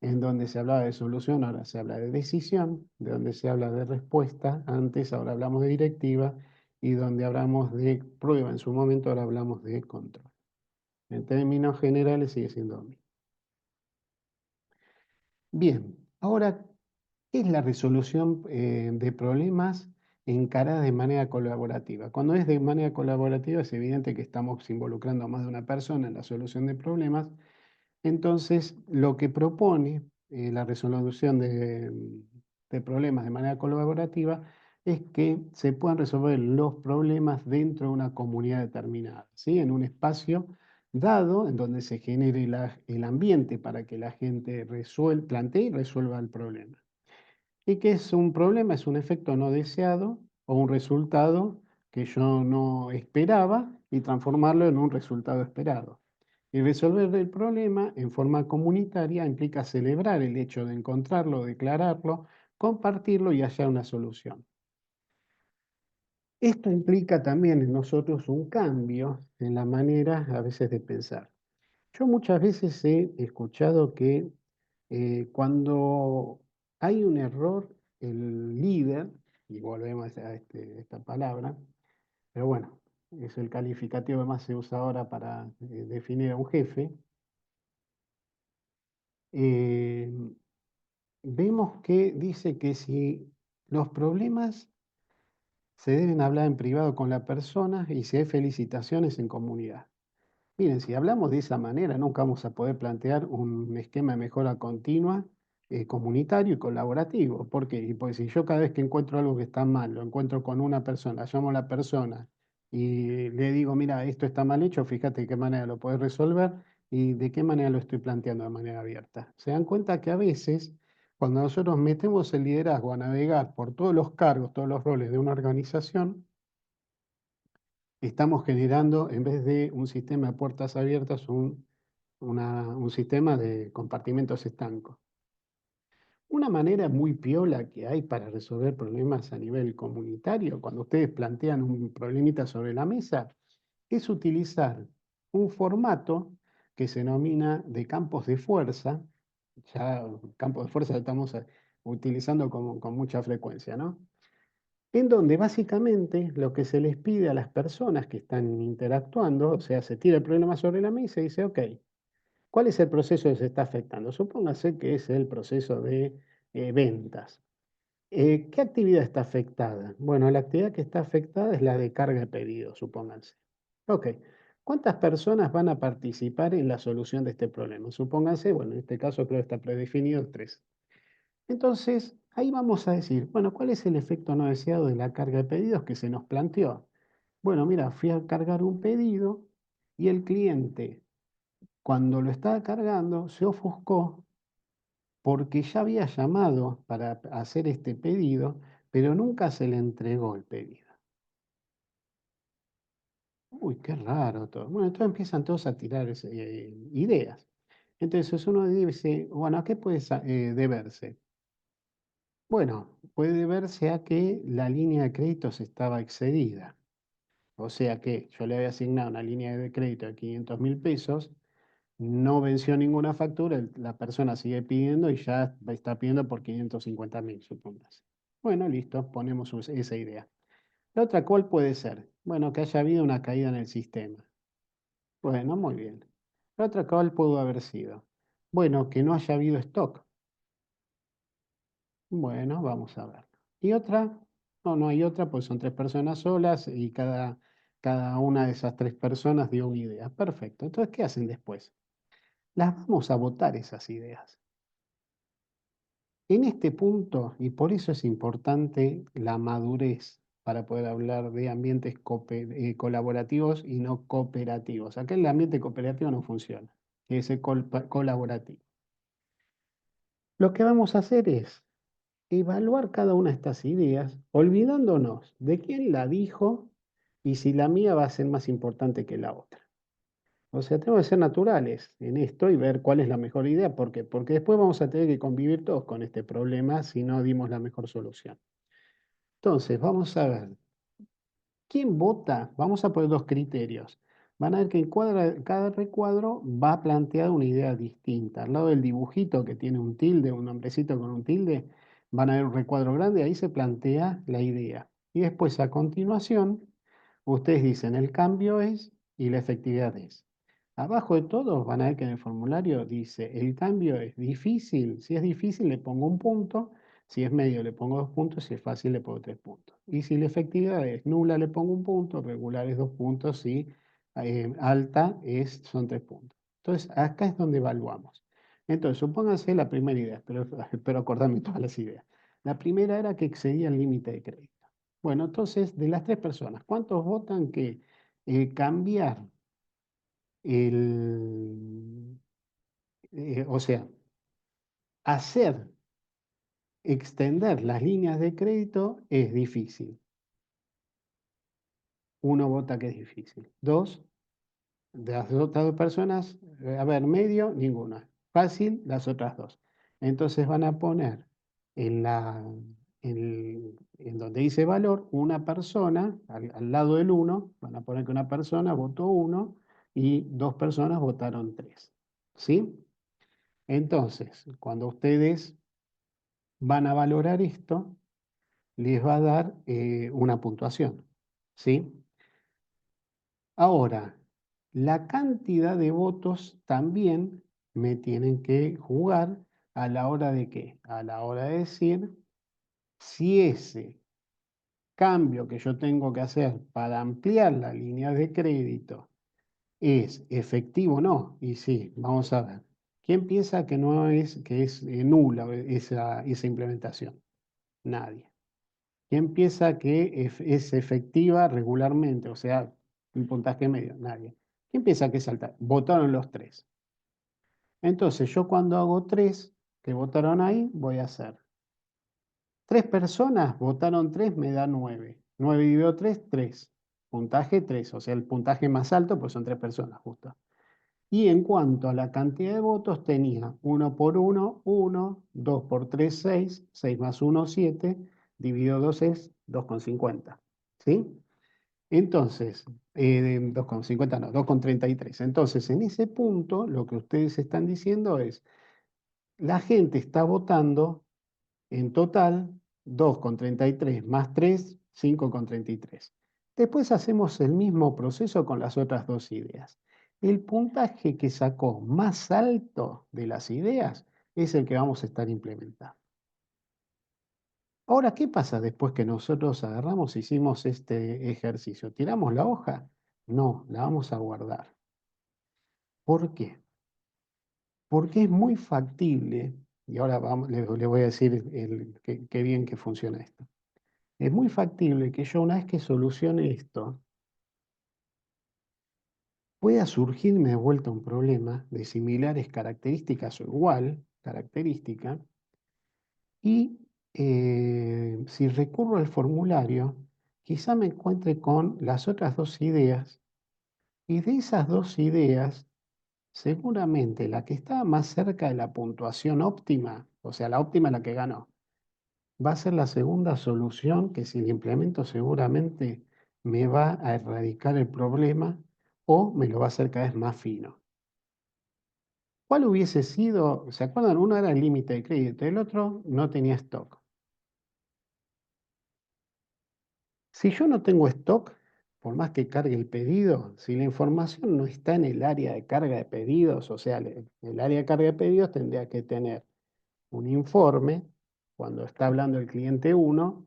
en donde se hablaba de solución, ahora se habla de decisión, de donde se habla de respuesta, antes ahora hablamos de directiva, y donde hablamos de prueba en su momento, ahora hablamos de control. En términos generales sigue siendo lo mismo. Bien, ahora, ¿qué es la resolución de problemas encarada de manera colaborativa? Cuando es de manera colaborativa es evidente que estamos involucrando a más de una persona en la solución de problemas. Entonces, lo que propone la resolución de problemas de manera colaborativa es que se puedan resolver los problemas dentro de una comunidad determinada, ¿sí? En un espacio dado en donde se genere el ambiente para que la gente plantee y resuelva el problema. ¿Y qué es un problema? Es un efecto no deseado o un resultado que yo no esperaba y transformarlo en un resultado esperado. Y resolver el problema en forma comunitaria implica celebrar el hecho de encontrarlo, declararlo, compartirlo y hallar una solución. Esto implica también en nosotros un cambio en la manera a veces de pensar. Yo muchas veces he escuchado que cuando hay un error, el líder, y volvemos a esta palabra, pero bueno, es el calificativo que más se usa ahora para definir a un jefe, eh, vemos que dice que si los problemas se deben hablar en privado con la persona y si hay felicitaciones en comunidad. Miren, si hablamos de esa manera, nunca vamos a poder plantear un esquema de mejora continua, comunitario y colaborativo. ¿Por qué? Y pues si yo cada vez que encuentro algo que está mal, lo encuentro con una persona, llamo a la persona y le digo, mira, esto está mal hecho, fíjate de qué manera lo puedes resolver y de qué manera lo estoy planteando de manera abierta. Se dan cuenta que a veces, cuando nosotros metemos el liderazgo a navegar por todos los cargos, todos los roles de una organización, estamos generando, en vez de un sistema de puertas abiertas, un sistema de compartimentos estancos. Una manera muy piola que hay para resolver problemas a nivel comunitario, cuando ustedes plantean un problemita sobre la mesa, es utilizar un formato que se denomina de campos de fuerza. Ya campos de fuerza estamos utilizando con mucha frecuencia, ¿no? En donde básicamente lo que se les pide a las personas que están interactuando, o sea, se tira el problema sobre la mesa y dice, ok, ¿cuál es el proceso que se está afectando? Supóngase que es el proceso de ventas. ¿Qué actividad está afectada? Bueno, la actividad que está afectada es la de carga de pedidos, supónganse. Ok, ¿cuántas personas van a participar en la solución de este problema? Supónganse, bueno, en este caso creo que está predefinido tres. Entonces, ahí vamos a decir, bueno, ¿cuál es el efecto no deseado de la carga de pedidos que se nos planteó? Bueno, mira, fui a cargar un pedido y el cliente, cuando lo estaba cargando, se ofuscó porque ya había llamado para hacer este pedido, pero nunca se le entregó el pedido. Uy, qué raro todo. Bueno, entonces empiezan todos a tirar ideas. Entonces uno dice, bueno, ¿a qué puede deberse? Bueno, puede deberse a que la línea de créditos estaba excedida. O sea que yo le había asignado una línea de crédito de 500.000 pesos, no venció ninguna factura, la persona sigue pidiendo y ya está pidiendo por 550.000, supongamos. Bueno, listo, ponemos esa idea. La otra, ¿cuál puede ser? Bueno, que haya habido una caída en el sistema. Bueno, muy bien. La otra, ¿cuál pudo haber sido? Bueno, que no haya habido stock. Bueno, vamos a ver. ¿Y otra? No, no hay otra, pues son tres personas solas y cada una de esas tres personas dio una idea. Perfecto. Entonces, ¿qué hacen después? Las vamos a votar esas ideas. En este punto, y por eso es importante la madurez para poder hablar de ambientes colaborativos y no cooperativos. Acá el ambiente cooperativo no funciona, es el colaborativo. Lo que vamos a hacer es evaluar cada una de estas ideas, olvidándonos de quién la dijo y si la mía va a ser más importante que la otra. O sea, tenemos que ser naturales en esto y ver cuál es la mejor idea. ¿Por qué? Porque después vamos a tener que convivir todos con este problema si no dimos la mejor solución. Entonces, vamos a ver. ¿Quién vota? Vamos a poner dos criterios. Van a ver que en cada recuadro va planteada una idea distinta. Al lado del dibujito que tiene un tilde, un nombrecito con un tilde, van a ver un recuadro grande, ahí se plantea la idea. Y después, a continuación, ustedes dicen el cambio es y la efectividad es. Abajo de todo van a ver que en el formulario dice el cambio es difícil. Si es difícil le pongo un punto, si es medio le pongo 2 puntos, si es fácil le pongo 3 puntos. Y si la efectividad es nula le pongo un punto, regular es 2 puntos y alta son 3 puntos. Entonces acá es donde evaluamos. Entonces supónganse la primera idea, pero, pero acordarme todas las ideas. La primera era que excedía el límite de crédito. Bueno, entonces de las tres personas, ¿cuántos votan que cambiar o sea, hacer extender las líneas de crédito es difícil? Uno vota que es difícil. Dos, de las otras dos personas, a ver, medio, ninguna. Fácil, las otras dos. Entonces van a poner en en donde dice valor, una persona, al lado del 1, van a poner que una persona votó 1 y 2 personas votaron 3. ¿Sí? Entonces, cuando ustedes van a valorar esto, les va a dar una puntuación. ¿Sí? Ahora, la cantidad de votos también me tienen que jugar a la hora de qué? A la hora de decir si ese cambio que yo tengo que hacer para ampliar la línea de crédito es efectivo o no. Y sí, vamos a ver. ¿Quién piensa que no es, que es nula esa implementación? Nadie. ¿Quién piensa que es efectiva regularmente? O sea, un puntaje medio. Nadie. ¿Quién piensa que es alta? Votaron los 3. Entonces, yo cuando hago 3 que votaron ahí, voy a hacer 3 personas, votaron 3, me da 9. 9 dividido 3, 3. Puntaje 3, o sea, el puntaje más alto, pues son 3 personas, justo. Y en cuanto a la cantidad de votos, tenía 1 por 1, 1, 2 por 3, 6, 6 más 1, 7, dividido 2 es 2,50. ¿Sí? Entonces, 2,50 no, 2,33. Entonces, en ese punto, lo que ustedes están diciendo es, la gente está votando en total, 2,33 más 3, 5,33. Después hacemos el mismo proceso con las otras dos ideas. El puntaje que sacó más alto de las ideas es el que vamos a estar implementando. Ahora, ¿qué pasa después que nosotros agarramos e hicimos este ejercicio? ¿Tiramos la hoja? No, la vamos a guardar. ¿Por qué? Porque es muy factible, y ahora le voy a decir qué bien que funciona esto. Es muy factible que yo una vez que solucione esto, pueda surgirme de vuelta un problema de similares características o igual característica, y si recurro al formulario, quizá me encuentre con las otras dos ideas, y de esas dos ideas, seguramente la que estaba más cerca de la puntuación óptima, o sea, la óptima es la que ganó, va a ser la segunda solución que si la implemento seguramente me va a erradicar el problema o me lo va a hacer cada vez más fino. ¿Cuál hubiese sido? ¿Se acuerdan? Uno era el límite de crédito, el otro no tenía stock. Si yo no tengo stock, por más que cargue el pedido, si la información no está en el área de carga de pedidos, o sea, el área de carga de pedidos tendría que tener un informe, cuando está hablando el cliente 1,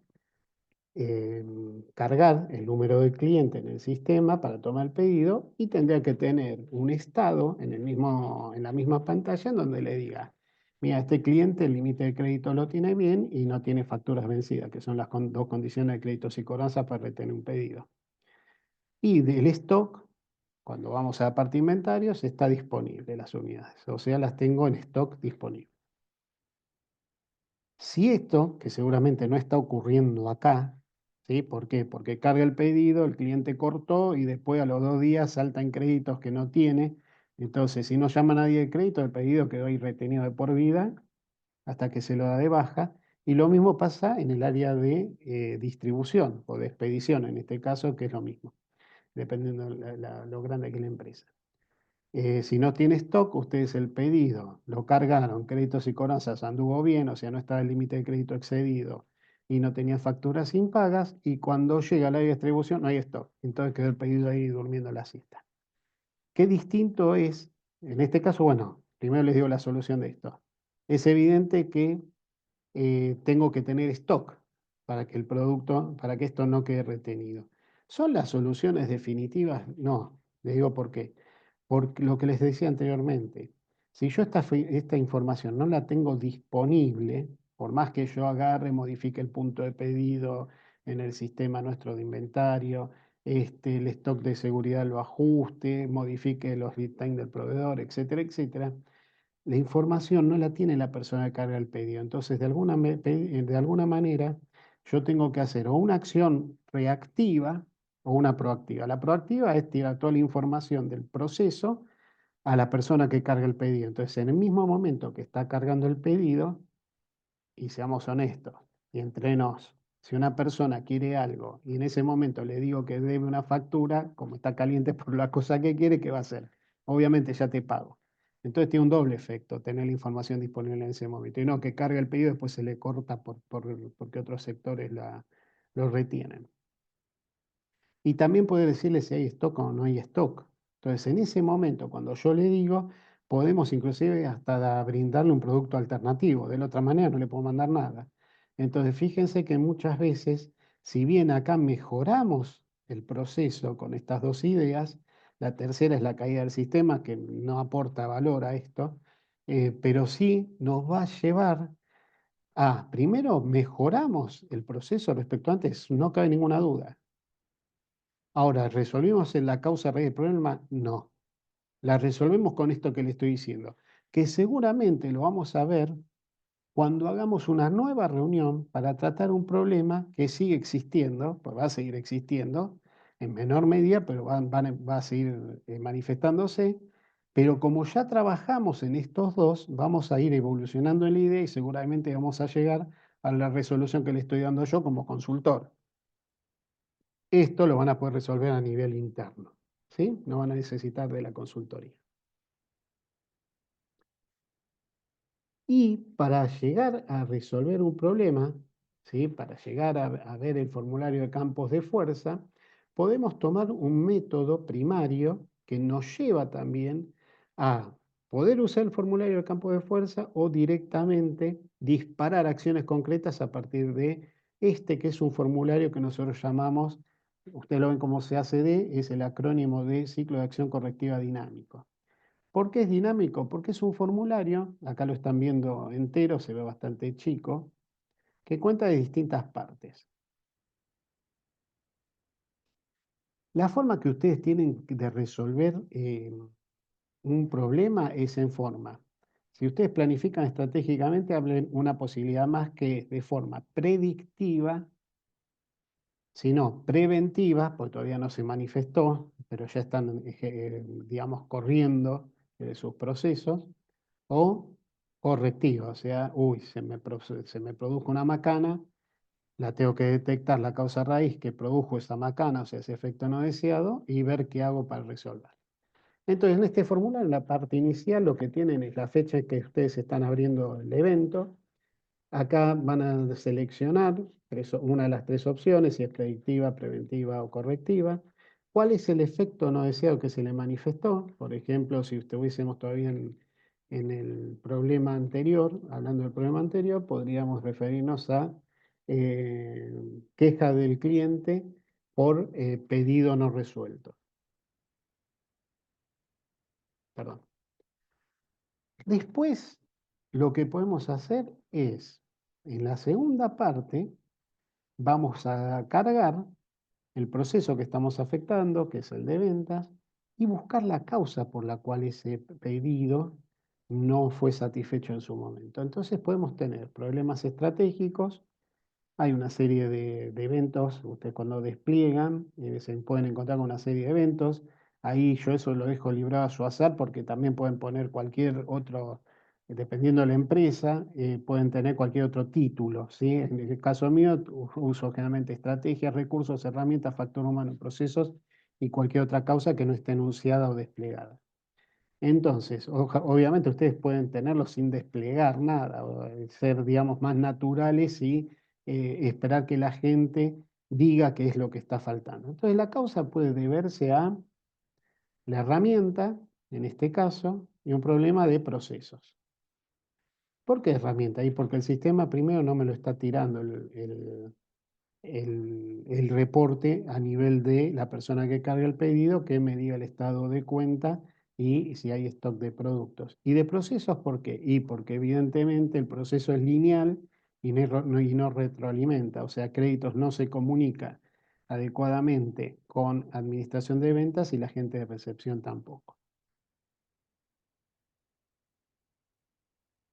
cargar el número del cliente en el sistema para tomar el pedido y tendría que tener un estado en la misma pantalla en donde le diga, mira, este cliente el límite de crédito lo tiene bien y no tiene facturas vencidas, que son las dos condiciones de créditos y cobranza para retener un pedido. Y del stock, cuando vamos a la parte inventarios, está disponible las unidades, o sea, las tengo en stock disponible. Si esto, que seguramente no está ocurriendo acá, ¿sí? ¿Por qué? Porque carga el pedido, el cliente cortó y después a los 2 días salta en créditos que no tiene. Entonces, si no llama a nadie de crédito, el pedido quedó ahí retenido de por vida hasta que se lo da de baja. Y lo mismo pasa en el área de distribución o de expedición, en este caso, que es lo mismo, dependiendo de lo grande que es la empresa. Si no tiene stock, ustedes el pedido lo cargaron, créditos y cobranzas anduvo bien, o sea, no estaba el límite de crédito excedido y no tenía facturas impagas, y cuando llega la distribución no hay stock. Entonces quedó el pedido ahí durmiendo la siesta. Qué distinto es, en este caso, bueno, primero les digo la solución de esto. Es evidente que tengo que tener stock para que el producto, para que esto no quede retenido. ¿Son las soluciones definitivas? No, les digo por qué. Por lo que les decía anteriormente, si yo esta información no la tengo disponible, por más que yo agarre, modifique el punto de pedido en el sistema nuestro de inventario, el stock de seguridad lo ajuste, modifique los lead time del proveedor, etcétera, etcétera, la información no la tiene la persona que carga el pedido. Entonces, de alguna manera, yo tengo que hacer o una acción reactiva o una proactiva. La proactiva es tirar toda la información del proceso a la persona que carga el pedido. Entonces, en el mismo momento que está cargando el pedido, y seamos honestos, y entre nos, si una persona quiere algo y en ese momento le digo que debe una factura, como está caliente por la cosa que quiere, ¿qué va a hacer? Obviamente ya te pago. Entonces tiene un doble efecto tener la información disponible en ese momento. Y no que carga el pedido y después se le corta porque otros sectores lo retienen. Y también puede decirle si hay stock o no hay stock. Entonces, en ese momento, cuando yo le digo, podemos inclusive hasta brindarle un producto alternativo. De la otra manera, no le puedo mandar nada. Entonces, fíjense que muchas veces, si bien acá mejoramos el proceso con estas dos ideas, la tercera es la caída del sistema, que no aporta valor a esto, pero sí nos va a llevar a, primero, mejoramos el proceso respecto a antes, no cabe ninguna duda. Ahora, ¿resolvimos en la causa raíz del problema? No. La resolvemos con esto que le estoy diciendo, que seguramente lo vamos a ver cuando hagamos una nueva reunión para tratar un problema que sigue existiendo, pues va a seguir existiendo en menor medida, pero va a seguir manifestándose. Pero como ya trabajamos en estos dos, vamos a ir evolucionando en la idea y seguramente vamos a llegar a la resolución que le estoy dando yo como consultor. Esto lo van a poder resolver a nivel interno, ¿sí? No van a necesitar de la consultoría. Y para llegar a resolver un problema, ¿sí? Para llegar a ver el formulario de campos de fuerza, podemos tomar un método primario que nos lleva también a poder usar el formulario de campo de fuerza o directamente disparar acciones concretas a partir de este, que es un formulario que nosotros llamamos, ustedes lo ven como CACD, es el acrónimo de ciclo de acción correctiva dinámico. ¿Por qué es dinámico? Porque es un formulario, acá lo están viendo entero, se ve bastante chico, que cuenta de distintas partes. La forma que ustedes tienen de resolver un problema es en forma. Si ustedes planifican estratégicamente, hablen una posibilidad más que de forma predictiva, sino preventiva, porque todavía no se manifestó, pero ya están, digamos, corriendo sus procesos, o correctiva, o sea, uy, se me produjo una macana, la tengo que detectar la causa raíz que produjo esa macana, o sea, ese efecto no deseado, y ver qué hago para resolver. Entonces, en este formulario, en la parte inicial, lo que tienen es la fecha en que ustedes están abriendo el evento. Acá van a seleccionar una de las tres opciones, si es predictiva, preventiva o correctiva. ¿Cuál es el efecto no deseado que se le manifestó? Por ejemplo, si estuviésemos todavía en el problema anterior, hablando del problema anterior, podríamos referirnos a queja del cliente por pedido no resuelto. Perdón. Después, lo que podemos hacer es, en la segunda parte, vamos a cargar el proceso que estamos afectando, que es el de ventas, y buscar la causa por la cual ese pedido no fue satisfecho en su momento. Entonces podemos tener problemas estratégicos. Hay una serie de eventos, ustedes cuando despliegan se pueden encontrar con una serie de eventos. Ahí yo eso lo dejo librado a su azar porque también pueden poner cualquier otro, dependiendo de la empresa, pueden tener cualquier otro título, ¿sí? En el caso mío uso generalmente estrategias, recursos, herramientas, factor humano, procesos y cualquier otra causa que no esté enunciada o desplegada. Entonces, obviamente ustedes pueden tenerlo sin desplegar nada, o ser, digamos, más naturales y esperar que la gente diga qué es lo que está faltando. Entonces, la causa puede deberse a la herramienta, en este caso, y un problema de procesos. ¿Por qué herramienta? Y porque el sistema primero no me lo está tirando el reporte a nivel de la persona que carga el pedido, que me diga el estado de cuenta y si hay stock de productos. ¿Y de procesos por qué? Y porque evidentemente el proceso es lineal y no retroalimenta, o sea, créditos no se comunica adecuadamente con administración de ventas y la gente de recepción tampoco.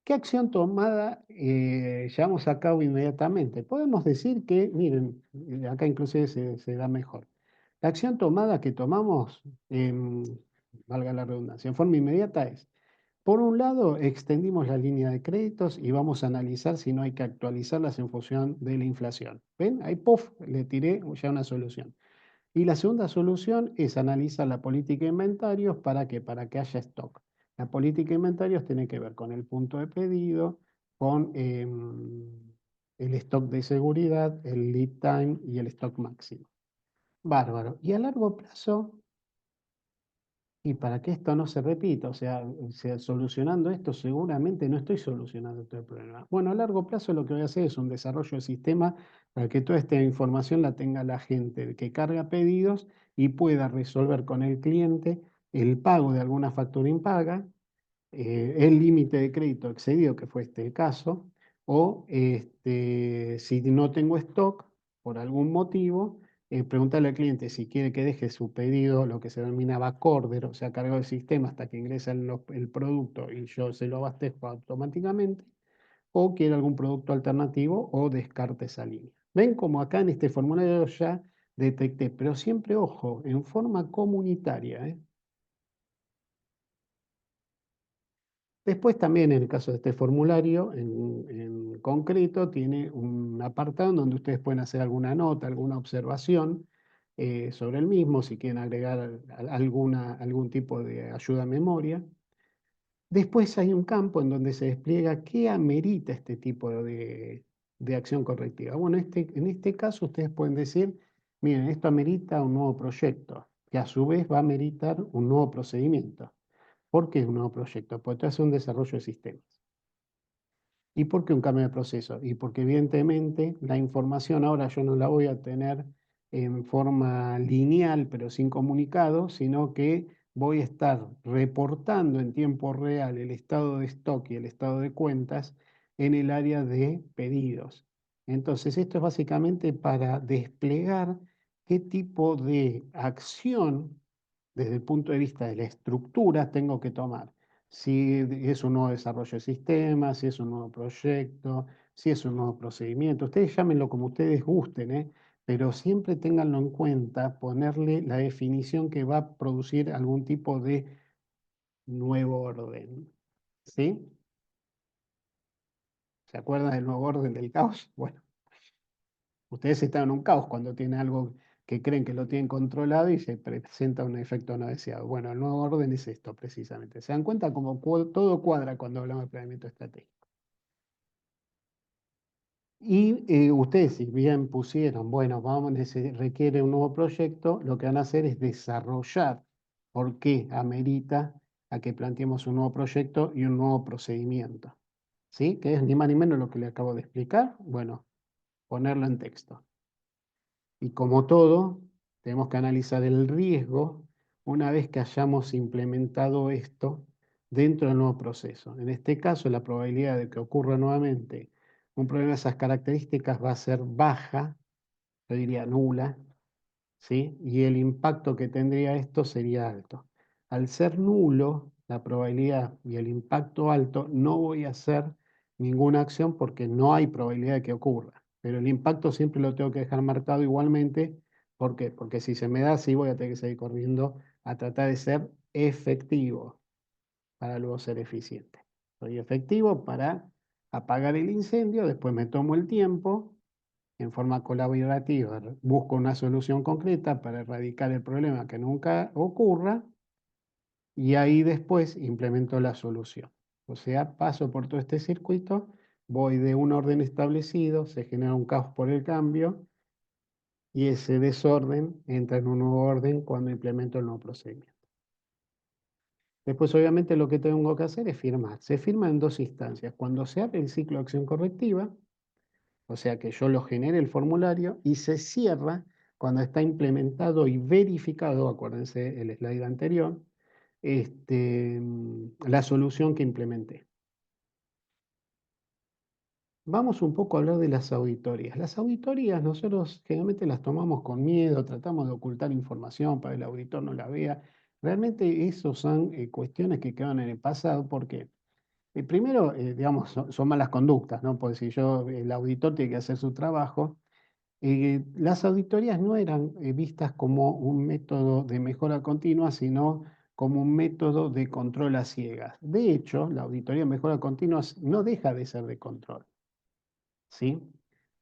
¿Qué acción tomada llevamos a cabo inmediatamente? Podemos decir que, miren, acá inclusive se da mejor. La acción tomada que tomamos, valga la redundancia, en forma inmediata es, Por un lado, extendimos la línea de créditos y vamos a analizar si no hay que actualizarlas en función de la inflación. ¿Ven? Ahí, ¡puf!, le tiré ya una solución. Y la segunda solución es analizar la política de inventarios para que haya stock. La política de inventarios tiene que ver con el punto de pedido, con el stock de seguridad, el lead time y el stock máximo. Bárbaro. Y a largo plazo, y para que esto no se repita, o sea, solucionando esto seguramente no estoy solucionando todo el problema. Bueno, a largo plazo lo que voy a hacer es un desarrollo de sistema para que toda esta información la tenga la gente que carga pedidos y pueda resolver con el cliente el pago de alguna factura impaga, el límite de crédito excedido, que fue este el caso, o si no tengo stock por algún motivo, preguntarle al cliente si quiere que deje su pedido, lo que se denomina backorder, o sea, cargo del sistema hasta que ingresa el producto y yo se lo abastezco automáticamente, o quiere algún producto alternativo o descarte esa línea. Ven como acá en este formulario ya detecté, pero siempre ojo, en forma comunitaria, ¿eh? Después también en el caso de este formulario, en concreto, tiene un apartado en donde ustedes pueden hacer alguna nota, alguna observación sobre el mismo, si quieren agregar algún tipo de ayuda a memoria. Después hay un campo en donde se despliega qué amerita este tipo de acción correctiva. Bueno, en este caso ustedes pueden decir, miren, esto amerita un nuevo proyecto, que a su vez va a ameritar un nuevo procedimiento. ¿Por qué un nuevo proyecto? Porque esto es un desarrollo de sistemas. ¿Y por qué un cambio de proceso? Y porque evidentemente la información ahora yo no la voy a tener en forma lineal, pero sin comunicado, sino que voy a estar reportando en tiempo real el estado de stock y el estado de cuentas en el área de pedidos. Entonces, esto es básicamente para desplegar qué tipo de acción desde el punto de vista de la estructura tengo que tomar. Si es un nuevo desarrollo de sistemas, si es un nuevo proyecto, si es un nuevo procedimiento. Ustedes llámenlo como ustedes gusten, ¿eh? Pero siempre ténganlo en cuenta, ponerle la definición que va a producir algún tipo de nuevo orden. ¿Sí? ¿Se acuerdan del nuevo orden del caos? Bueno, ustedes están en un caos cuando tienen algo que creen que lo tienen controlado y se presenta un efecto no deseado. Bueno, el nuevo orden es esto precisamente. ¿Se dan cuenta cómo todo cuadra cuando hablamos de planeamiento estratégico? Y ustedes, si bien pusieron, bueno, se requiere un nuevo proyecto, lo que van a hacer es desarrollar por qué amerita a que planteemos un nuevo proyecto y un nuevo procedimiento. ¿Sí? Que es ni más ni menos lo que le acabo de explicar. Bueno, ponerlo en texto. Y como todo, tenemos que analizar el riesgo una vez que hayamos implementado esto dentro del nuevo proceso. En este caso, la probabilidad de que ocurra nuevamente un problema de esas características va a ser baja, yo diría nula, ¿sí? Y el impacto que tendría esto sería alto. Al ser nulo la probabilidad y el impacto alto, no voy a hacer ninguna acción porque no hay probabilidad de que ocurra. Pero el impacto siempre lo tengo que dejar marcado igualmente. ¿Por qué? Porque si se me da así, voy a tener que seguir corriendo a tratar de ser efectivo para luego ser eficiente. Soy efectivo para apagar el incendio, después me tomo el tiempo en forma colaborativa, busco una solución concreta para erradicar el problema que nunca ocurra y ahí después implemento la solución. O sea, paso por todo este circuito, voy de un orden establecido, se genera un caos por el cambio y ese desorden entra en un nuevo orden cuando implemento el nuevo procedimiento. Después, obviamente, lo que tengo que hacer es firmar. Se firma en dos instancias. Cuando se abre el ciclo de acción correctiva, o sea que yo lo genere el formulario y se cierra cuando está implementado y verificado, acuérdense el slide anterior, la solución que implementé. Vamos un poco a hablar de las auditorías. Las auditorías nosotros generalmente las tomamos con miedo, tratamos de ocultar información para que el auditor no la vea. Realmente esos son cuestiones que quedan en el pasado porque primero, digamos, son malas conductas, ¿no? Porque si el auditor tiene que hacer su trabajo. Las auditorías no eran vistas como un método de mejora continua, sino como un método de control a ciegas. De hecho, la auditoría de mejora continua no deja de ser de control, ¿sí?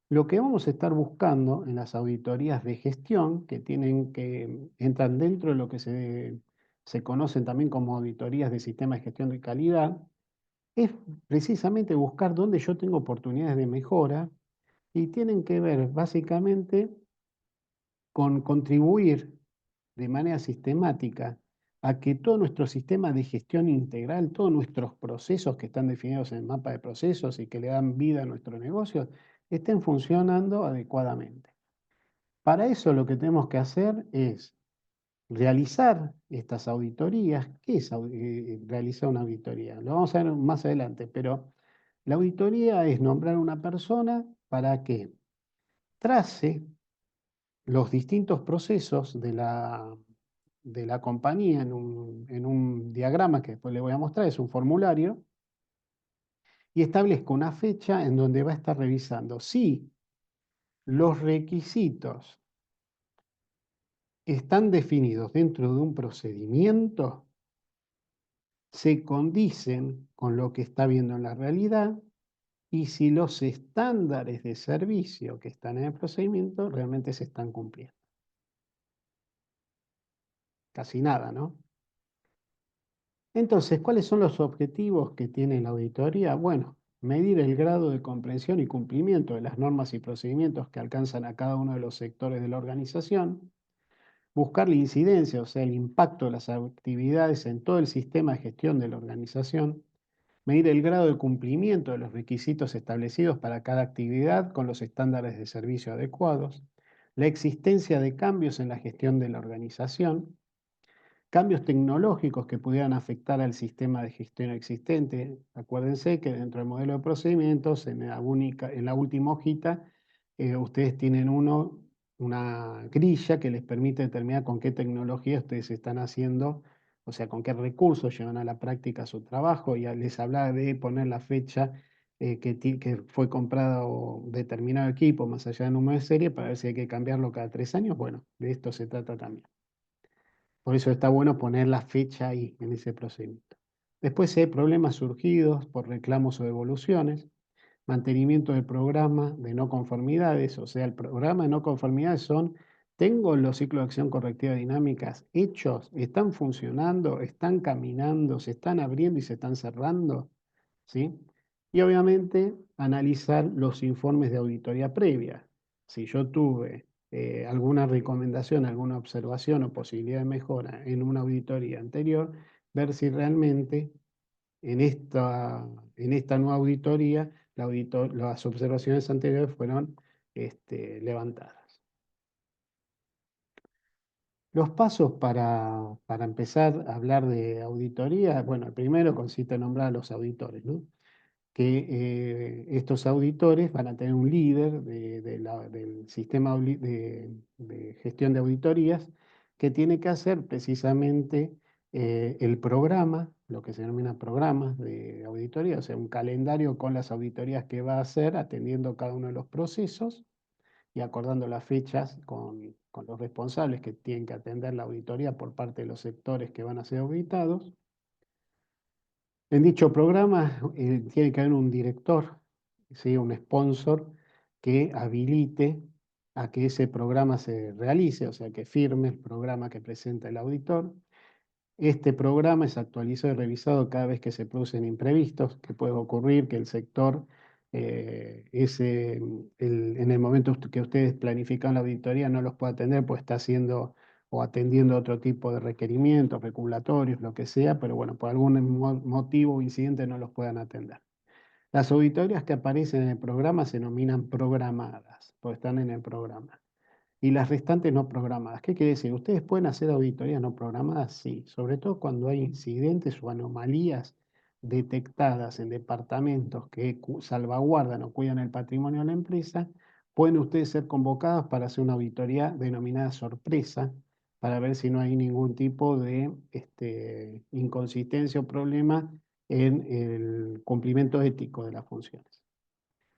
Lo que vamos a estar buscando en las auditorías de gestión, que entran dentro de lo que se conocen también como auditorías de sistemas de gestión de calidad, es precisamente buscar dónde yo tengo oportunidades de mejora y tienen que ver básicamente con contribuir de manera sistemática a que todo nuestro sistema de gestión integral, todos nuestros procesos que están definidos en el mapa de procesos y que le dan vida a nuestro negocio, estén funcionando adecuadamente. Para eso lo que tenemos que hacer es realizar estas auditorías. ¿Qué es realizar una auditoría? Lo vamos a ver más adelante, pero la auditoría es nombrar una persona para que trace los distintos procesos de la compañía en un diagrama que después le voy a mostrar, es un formulario, y establezca una fecha en donde va a estar revisando si los requisitos están definidos dentro de un procedimiento, se condicen con lo que está viendo en la realidad y si los estándares de servicio que están en el procedimiento realmente se están cumpliendo. Casi nada, ¿no? Entonces, ¿cuáles son los objetivos que tiene la auditoría? Bueno, medir el grado de comprensión y cumplimiento de las normas y procedimientos que alcanzan a cada uno de los sectores de la organización, buscar la incidencia, o sea, el impacto de las actividades en todo el sistema de gestión de la organización, medir el grado de cumplimiento de los requisitos establecidos para cada actividad con los estándares de servicio adecuados, la existencia de cambios en la gestión de la organización, cambios tecnológicos que pudieran afectar al sistema de gestión existente. Acuérdense que dentro del modelo de procedimientos, en la última hojita, ustedes tienen una grilla que les permite determinar con qué tecnología ustedes están haciendo, o sea, con qué recursos llevan a la práctica su trabajo. Ya les hablaba de poner la fecha que fue comprado determinado equipo, más allá del número de serie, para ver si hay que cambiarlo cada 3 años. Bueno, de esto se trata también. Por eso está bueno poner la fecha ahí, en ese procedimiento. Después, si hay problemas surgidos por reclamos o devoluciones, mantenimiento del programa de no conformidades, o sea, el programa de no conformidades tengo los ciclos de acción correctiva dinámicas hechos, están funcionando, están caminando, se están abriendo y se están cerrando, ¿sí? Y obviamente analizar los informes de auditoría previa. Si yo tuve alguna recomendación, alguna observación o posibilidad de mejora en una auditoría anterior, ver si realmente en esta nueva auditoría las observaciones anteriores fueron levantadas. Los pasos para empezar a hablar de auditoría, bueno, el primero consiste en nombrar a los auditores, ¿no? Que estos auditores van a tener un líder del sistema de gestión de auditorías que tiene que hacer precisamente el programa, lo que se denomina programas de auditoría, o sea, un calendario con las auditorías que va a hacer, atendiendo cada uno de los procesos y acordando las fechas con los responsables que tienen que atender la auditoría por parte de los sectores que van a ser auditados. En dicho programa tiene que haber un director, ¿sí? Un sponsor que habilite a que ese programa se realice, o sea, que firme el programa que presenta el auditor. Este programa es actualizado y revisado cada vez que se producen imprevistos, que puede ocurrir que el sector, en el momento que ustedes planifican la auditoría, no los pueda atender, pues está haciendo o atendiendo otro tipo de requerimientos, regulatorios, lo que sea, pero bueno, por algún motivo o incidente no los puedan atender. Las auditorías que aparecen en el programa se denominan programadas, porque están en el programa y las restantes no programadas. ¿Qué quiere decir? ¿Ustedes pueden hacer auditorías no programadas? Sí, sobre todo cuando hay incidentes o anomalías detectadas en departamentos que salvaguardan o cuidan el patrimonio de la empresa, pueden ustedes ser convocados para hacer una auditoría denominada sorpresa, para ver si no hay ningún tipo de inconsistencia o problema en el cumplimiento ético de las funciones.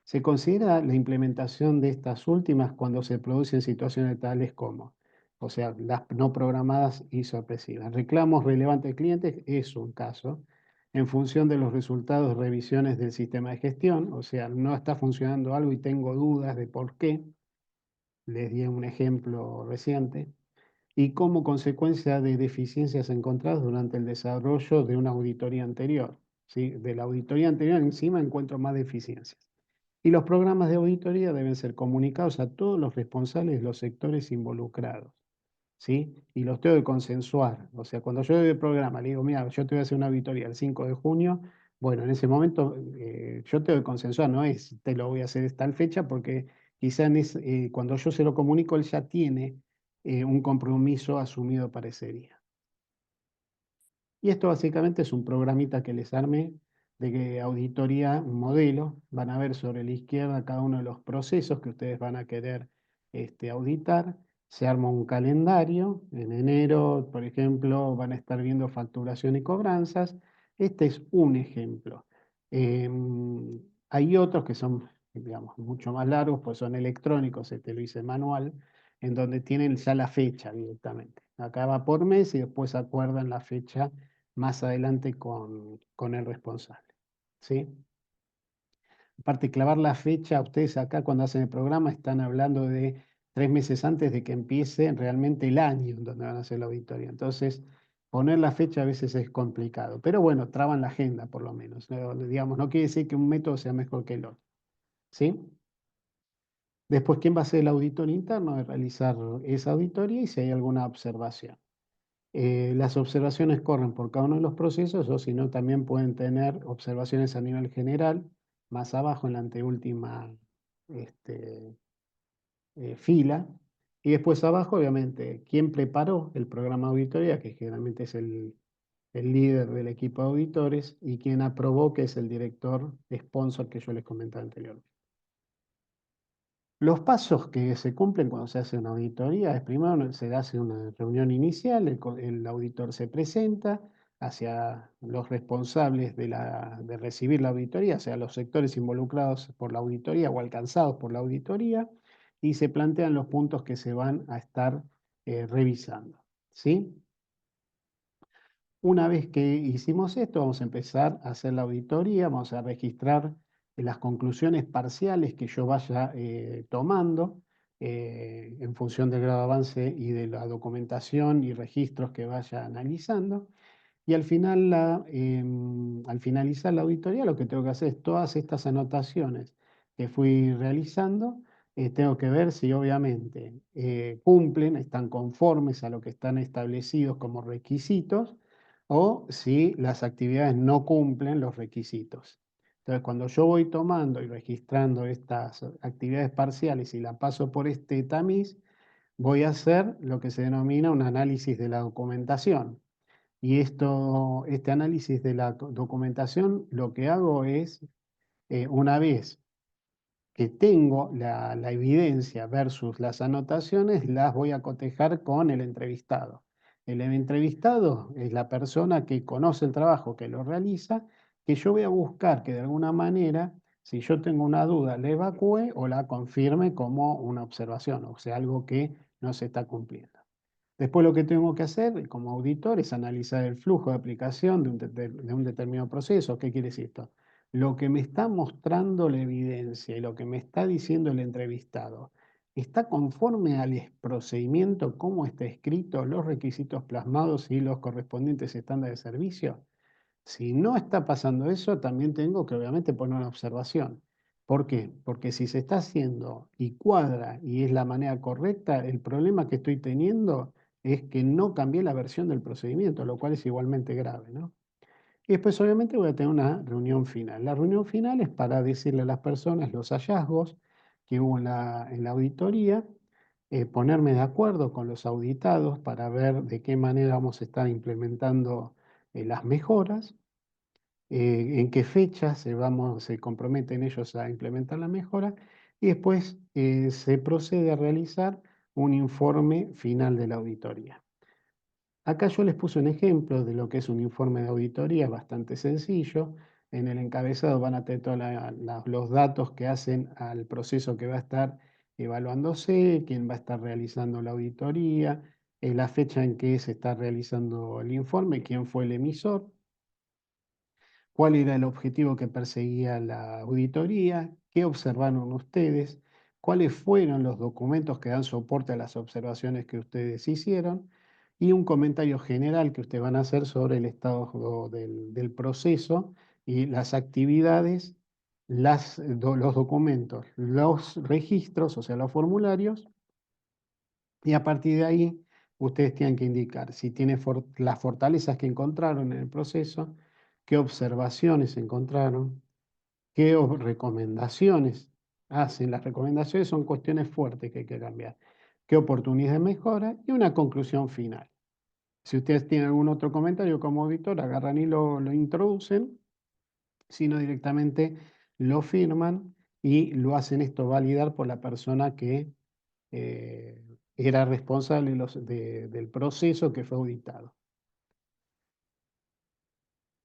Se considera la implementación de estas últimas cuando se producen situaciones tales como o sea, las no programadas y sorpresivas. Reclamos relevantes de clientes es un caso. En función de los resultados de revisiones del sistema de gestión, o sea, no está funcionando algo y tengo dudas de por qué, les di un ejemplo reciente, y como consecuencia de deficiencias encontradas durante el desarrollo de una auditoría anterior. ¿Sí? De la auditoría anterior encima encuentro más deficiencias. Y los programas de auditoría deben ser comunicados a todos los responsables de los sectores involucrados. ¿Sí? Y los tengo que consensuar. O sea, cuando yo doy el programa, le digo, mira, yo te voy a hacer una auditoría el 5 de junio, bueno, en ese momento yo tengo que consensuar, no es te lo voy a hacer esta tal fecha, porque quizá cuando yo se lo comunico, él ya tiene un compromiso asumido para ese día. Y esto básicamente es un programita que les armé de que auditoría, un modelo. Van a ver sobre la izquierda cada uno de los procesos que ustedes van a querer auditar. Se arma un calendario. En enero, por ejemplo, van a estar viendo facturación y cobranzas. Este es un ejemplo. Hay otros que son, digamos, mucho más largos, pues son electrónicos, este lo hice manual, en donde tienen ya la fecha directamente. Acá va por mes y después acuerdan la fecha más adelante con el responsable. ¿Sí? Aparte, clavar la fecha, ustedes acá cuando hacen el programa están hablando de 3 meses antes de que empiece realmente el año en donde van a hacer la auditoría. Entonces, poner la fecha a veces es complicado, pero bueno, traban la agenda por lo menos. Digamos, no quiere decir que un método sea mejor que el otro. ¿Sí? Después, ¿quién va a ser el auditor interno de realizar esa auditoría y si hay alguna observación? Las observaciones corren por cada uno de los procesos o si no también pueden tener observaciones a nivel general, más abajo en la anteúltima este, fila. Y después abajo, obviamente, quién preparó el programa de auditoría, que generalmente es el líder del equipo de auditores, y quién aprobó, que es el director sponsor que yo les comentaba anteriormente. Los pasos que se cumplen cuando se hace una auditoría es primero se hace una reunión inicial, el auditor se presenta hacia los responsables de recibir la auditoría, o sea, los sectores involucrados por la auditoría o alcanzados por la auditoría, y se plantean los puntos que se van a estar revisando. ¿Sí? Una vez que hicimos esto, vamos a empezar a hacer la auditoría, vamos a registrar las conclusiones parciales que yo vaya tomando en función del grado de avance y de la documentación y registros que vaya analizando. Y al final, al finalizar la auditoría, lo que tengo que hacer es todas estas anotaciones que fui realizando, tengo que ver si obviamente cumplen, están conformes a lo que están establecidos como requisitos o si las actividades no cumplen los requisitos. Entonces, cuando yo voy tomando y registrando estas actividades parciales y la paso por este tamiz, voy a hacer lo que se denomina un análisis de la documentación. Y este análisis de la documentación, lo que hago es, una vez que tengo la evidencia versus las anotaciones, las voy a cotejar con el entrevistado. El entrevistado es la persona que conoce el trabajo, que lo realiza, que yo voy a buscar que de alguna manera, si yo tengo una duda, la evacúe o la confirme como una observación, o sea, algo que no se está cumpliendo. Después lo que tengo que hacer como auditor es analizar el flujo de aplicación de un determinado proceso. ¿Qué quiere decir esto? Lo que me está mostrando la evidencia y lo que me está diciendo el entrevistado, ¿está conforme al procedimiento, cómo está escrito, los requisitos plasmados y los correspondientes estándares de servicio? Si no está pasando eso, también tengo que obviamente poner una observación. ¿Por qué? Porque si se está haciendo y cuadra y es la manera correcta, el problema que estoy teniendo es que no cambié la versión del procedimiento, lo cual es igualmente grave, ¿no? Y después obviamente voy a tener una reunión final. La reunión final es para decirle a las personas los hallazgos que hubo en la auditoría, ponerme de acuerdo con los auditados para ver de qué manera vamos a estar implementando las mejoras, en qué fecha se comprometen ellos a implementar la mejora y después se procede a realizar un informe final de la auditoría. Acá yo les puse un ejemplo de lo que es un informe de auditoría, es bastante sencillo. En el encabezado van a tener todos los datos que hacen al proceso que va a estar evaluándose, quién va a estar realizando la auditoría, la fecha en que se está realizando el informe, quién fue el emisor, cuál era el objetivo que perseguía la auditoría, qué observaron ustedes, cuáles fueron los documentos que dan soporte a las observaciones que ustedes hicieron y un comentario general que ustedes van a hacer sobre el estado del proceso y las actividades, los documentos, los registros, o sea, los formularios, y a partir de ahí ustedes tienen que indicar si tiene las fortalezas que encontraron en el proceso, qué observaciones encontraron, qué recomendaciones hacen. Las recomendaciones son cuestiones fuertes que hay que cambiar, qué oportunidades de mejora y una conclusión final. Si ustedes tienen algún otro comentario como auditor, agarran y lo introducen, sino directamente lo firman y lo hacen esto validar por la persona que eh, era responsable del proceso que fue auditado.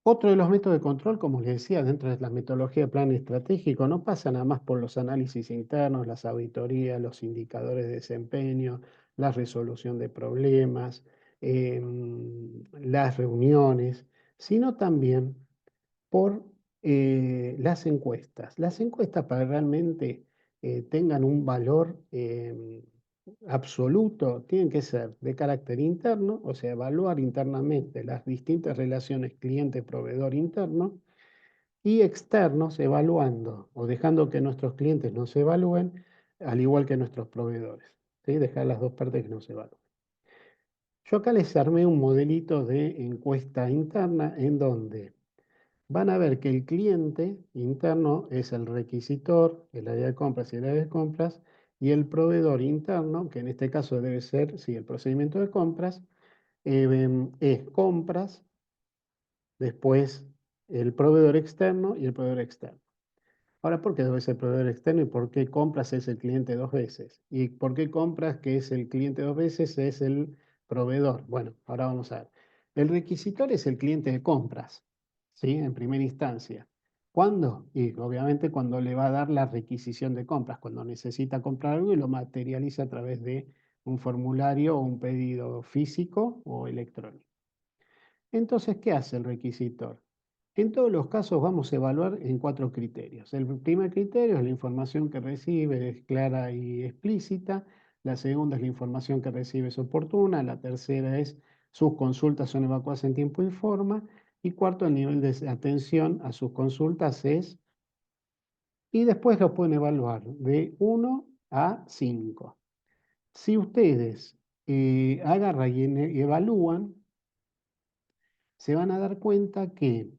Otro de los métodos de control, como les decía, dentro de la metodología de plan estratégico, no pasa nada más por los análisis internos, las auditorías, los indicadores de desempeño, la resolución de problemas, las reuniones, sino también por las encuestas. Las encuestas para realmente tengan un valor absoluto tienen que ser de carácter interno, o sea, evaluar internamente las distintas relaciones cliente-proveedor interno y externos, evaluando o dejando que nuestros clientes nos evalúen, al igual que nuestros proveedores. ¿Sí? Dejar las dos partes que nos evalúen. Yo acá les armé un modelito de encuesta interna en donde van a ver que el cliente interno es el requisitor, el área de compras y el área de compras, y el proveedor interno, que en este caso debe ser, sí, el procedimiento de compras, es compras, después el proveedor externo y el proveedor externo. Ahora, ¿por qué debe ser proveedor externo y por qué compras es el cliente dos veces? ¿Y por qué compras, que es el cliente dos veces, es el proveedor? Bueno, ahora vamos a ver. El requisitor es el cliente de compras, ¿sí? En primera instancia. ¿Cuándo? Y obviamente cuando le va a dar la requisición de compras, cuando necesita comprar algo y lo materializa a través de un formulario o un pedido físico o electrónico. Entonces, ¿qué hace el requisitor? En todos los casos vamos a evaluar en cuatro criterios. El primer criterio es la información que recibe, es clara y explícita. La segunda es la información que recibe es oportuna. La tercera es sus consultas son evacuadas en tiempo y forma. Y cuarto, el nivel de atención a sus consultas es, y después lo pueden evaluar de 1 a 5. Si ustedes agarran y evalúan, se van a dar cuenta que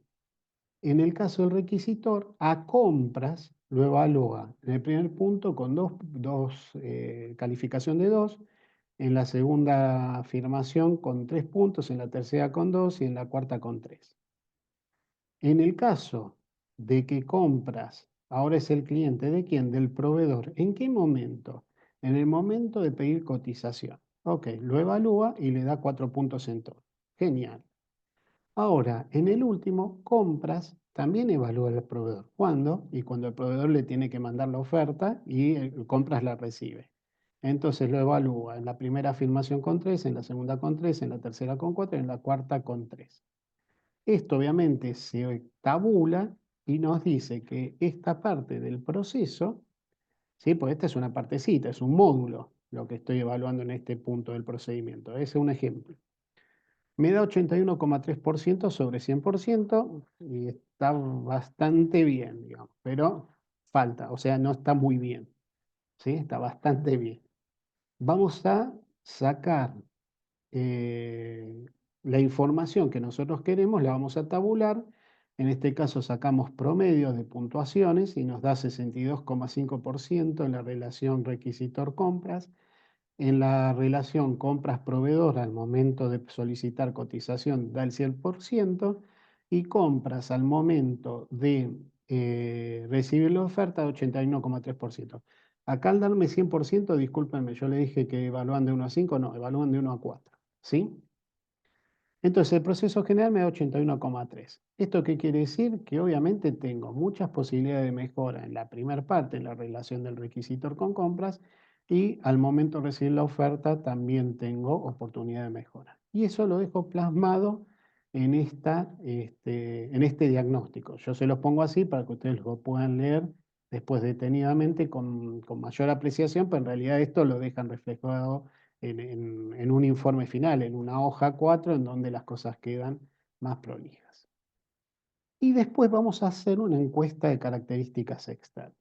en el caso del requisitor, a compras lo evalúa en el primer punto con calificación de 2, en la segunda afirmación con 3 puntos, en la tercera con 2 y en la cuarta con 3. En el caso de que compras, ahora es el cliente de quién, del proveedor. ¿En qué momento? En el momento de pedir cotización. Ok, lo evalúa y le da 4 puntos en todo. Genial. Ahora, en el último, compras, también evalúa el proveedor. ¿Cuándo? Y cuando el proveedor le tiene que mandar la oferta y compras la recibe. Entonces lo evalúa en la primera afirmación con 3, en la segunda con 3, en la tercera con 4 y en la cuarta con 3. Esto obviamente se tabula y nos dice que esta parte del proceso, ¿sí? Pues esta es una partecita, es un módulo, lo que estoy evaluando en este punto del procedimiento. Ese es un ejemplo. Me da 81,3% sobre 100% y está bastante bien, digamos, pero falta, o sea, no está muy bien, ¿sí? Está bastante bien. Vamos a sacar eh, la información que nosotros queremos, la vamos a tabular. En este caso sacamos promedios de puntuaciones y nos da 62,5% en la relación requisitor-compras. En la relación compras-proveedor, al momento de solicitar cotización, da el 100% y compras al momento de recibir la oferta, 81,3%. Acá al darme 100%, discúlpenme, yo le dije que evalúan de 1 a 5, no, evalúan de 1 a 4, ¿sí? Entonces, el proceso general me da 81,3. ¿Esto qué quiere decir? Que obviamente tengo muchas posibilidades de mejora en la primera parte, en la relación del requisitor con compras, y al momento de recibir la oferta también tengo oportunidad de mejora. Y eso lo dejo plasmado en este diagnóstico. Yo se los pongo así para que ustedes lo puedan leer después detenidamente con mayor apreciación, pero en realidad esto lo dejan reflejado en un informe final, en una hoja 4, en donde las cosas quedan más prolijas. Y después vamos a hacer una encuesta de características externas.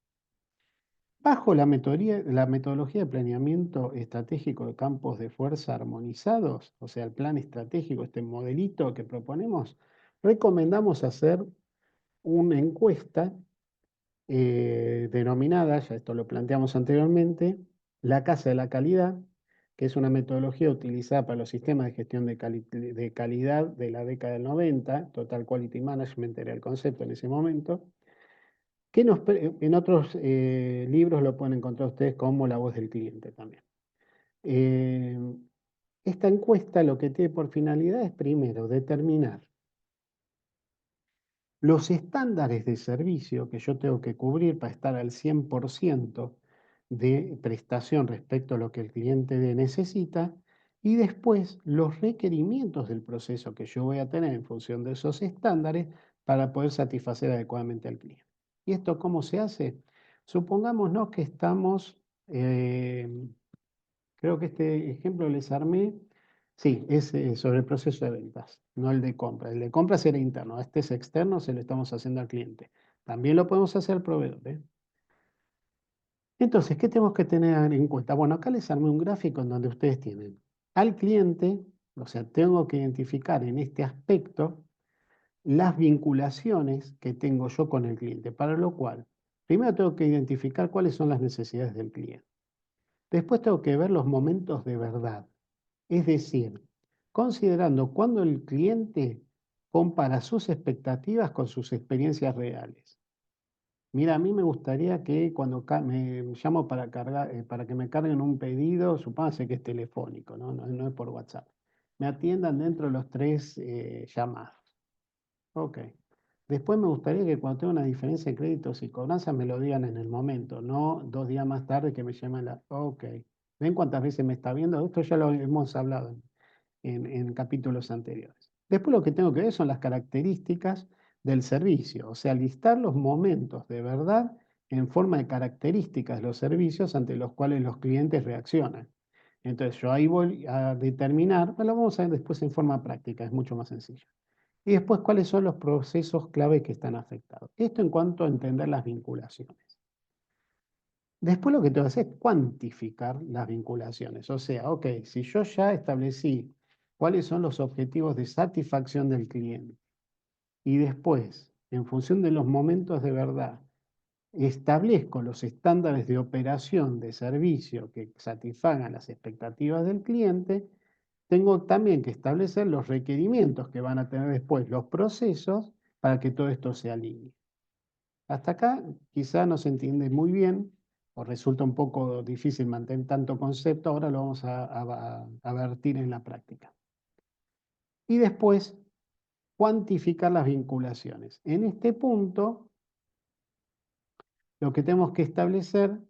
Bajo la metodología de planeamiento estratégico de campos de fuerza armonizados, o sea, el plan estratégico, este modelito que proponemos, recomendamos hacer una encuesta denominada, ya esto lo planteamos anteriormente, la Casa de la Calidad, que es una metodología utilizada para los sistemas de gestión de calidad de la década del 90, Total Quality Management era el concepto en ese momento, que en otros libros lo pueden encontrar ustedes como La Voz del Cliente también. Eh, Esta encuesta lo que tiene por finalidad es primero determinar los estándares de servicio que yo tengo que cubrir para estar al 100% de prestación respecto a lo que el cliente necesita, y después los requerimientos del proceso que yo voy a tener en función de esos estándares para poder satisfacer adecuadamente al cliente. ¿Y esto cómo se hace? Supongámonos que estamos, creo que este ejemplo les armé. Sí, es sobre el proceso de ventas, no el de compra. El de compra será interno, este es externo, se lo estamos haciendo al cliente. También lo podemos hacer al proveedor, ¿eh? Entonces, ¿qué tenemos que tener en cuenta? Bueno, acá les armé un gráfico en donde ustedes tienen al cliente, o sea, tengo que identificar en este aspecto las vinculaciones que tengo yo con el cliente, para lo cual, primero tengo que identificar cuáles son las necesidades del cliente. Después tengo que ver los momentos de verdad. Es decir, considerando cuando el cliente compara sus expectativas con sus experiencias reales. Mira, a mí me gustaría que cuando me llamo para cargar, para que me carguen un pedido, supóngase que es telefónico, ¿no? No es por WhatsApp, me atiendan dentro de los 3 llamados. Ok. Después me gustaría que cuando tenga una diferencia de créditos y cobranzas me lo digan en el momento, no 2 días más tarde que me llamen la... Ok. ¿Ven cuántas veces me está viendo? Esto ya lo hemos hablado en capítulos anteriores. Después lo que tengo que ver son las características del servicio, o sea, listar los momentos de verdad en forma de características de los servicios ante los cuales los clientes reaccionan. Entonces yo ahí voy a determinar, lo vamos a ver después en forma práctica, es mucho más sencillo. Y después cuáles son los procesos clave que están afectados. Esto en cuanto a entender las vinculaciones. Después lo que tengo que hacer es cuantificar las vinculaciones. O sea, ok, si yo ya establecí cuáles son los objetivos de satisfacción del cliente y después, en función de los momentos de verdad, establezco los estándares de operación de servicio que satisfagan las expectativas del cliente, tengo también que establecer los requerimientos que van a tener después los procesos para que todo esto se alinee. Hasta acá quizá no se entiende muy bien o resulta un poco difícil mantener tanto concepto, ahora lo vamos a vertir en la práctica. Y después, cuantificar las vinculaciones. En este punto, lo que tenemos que establecer,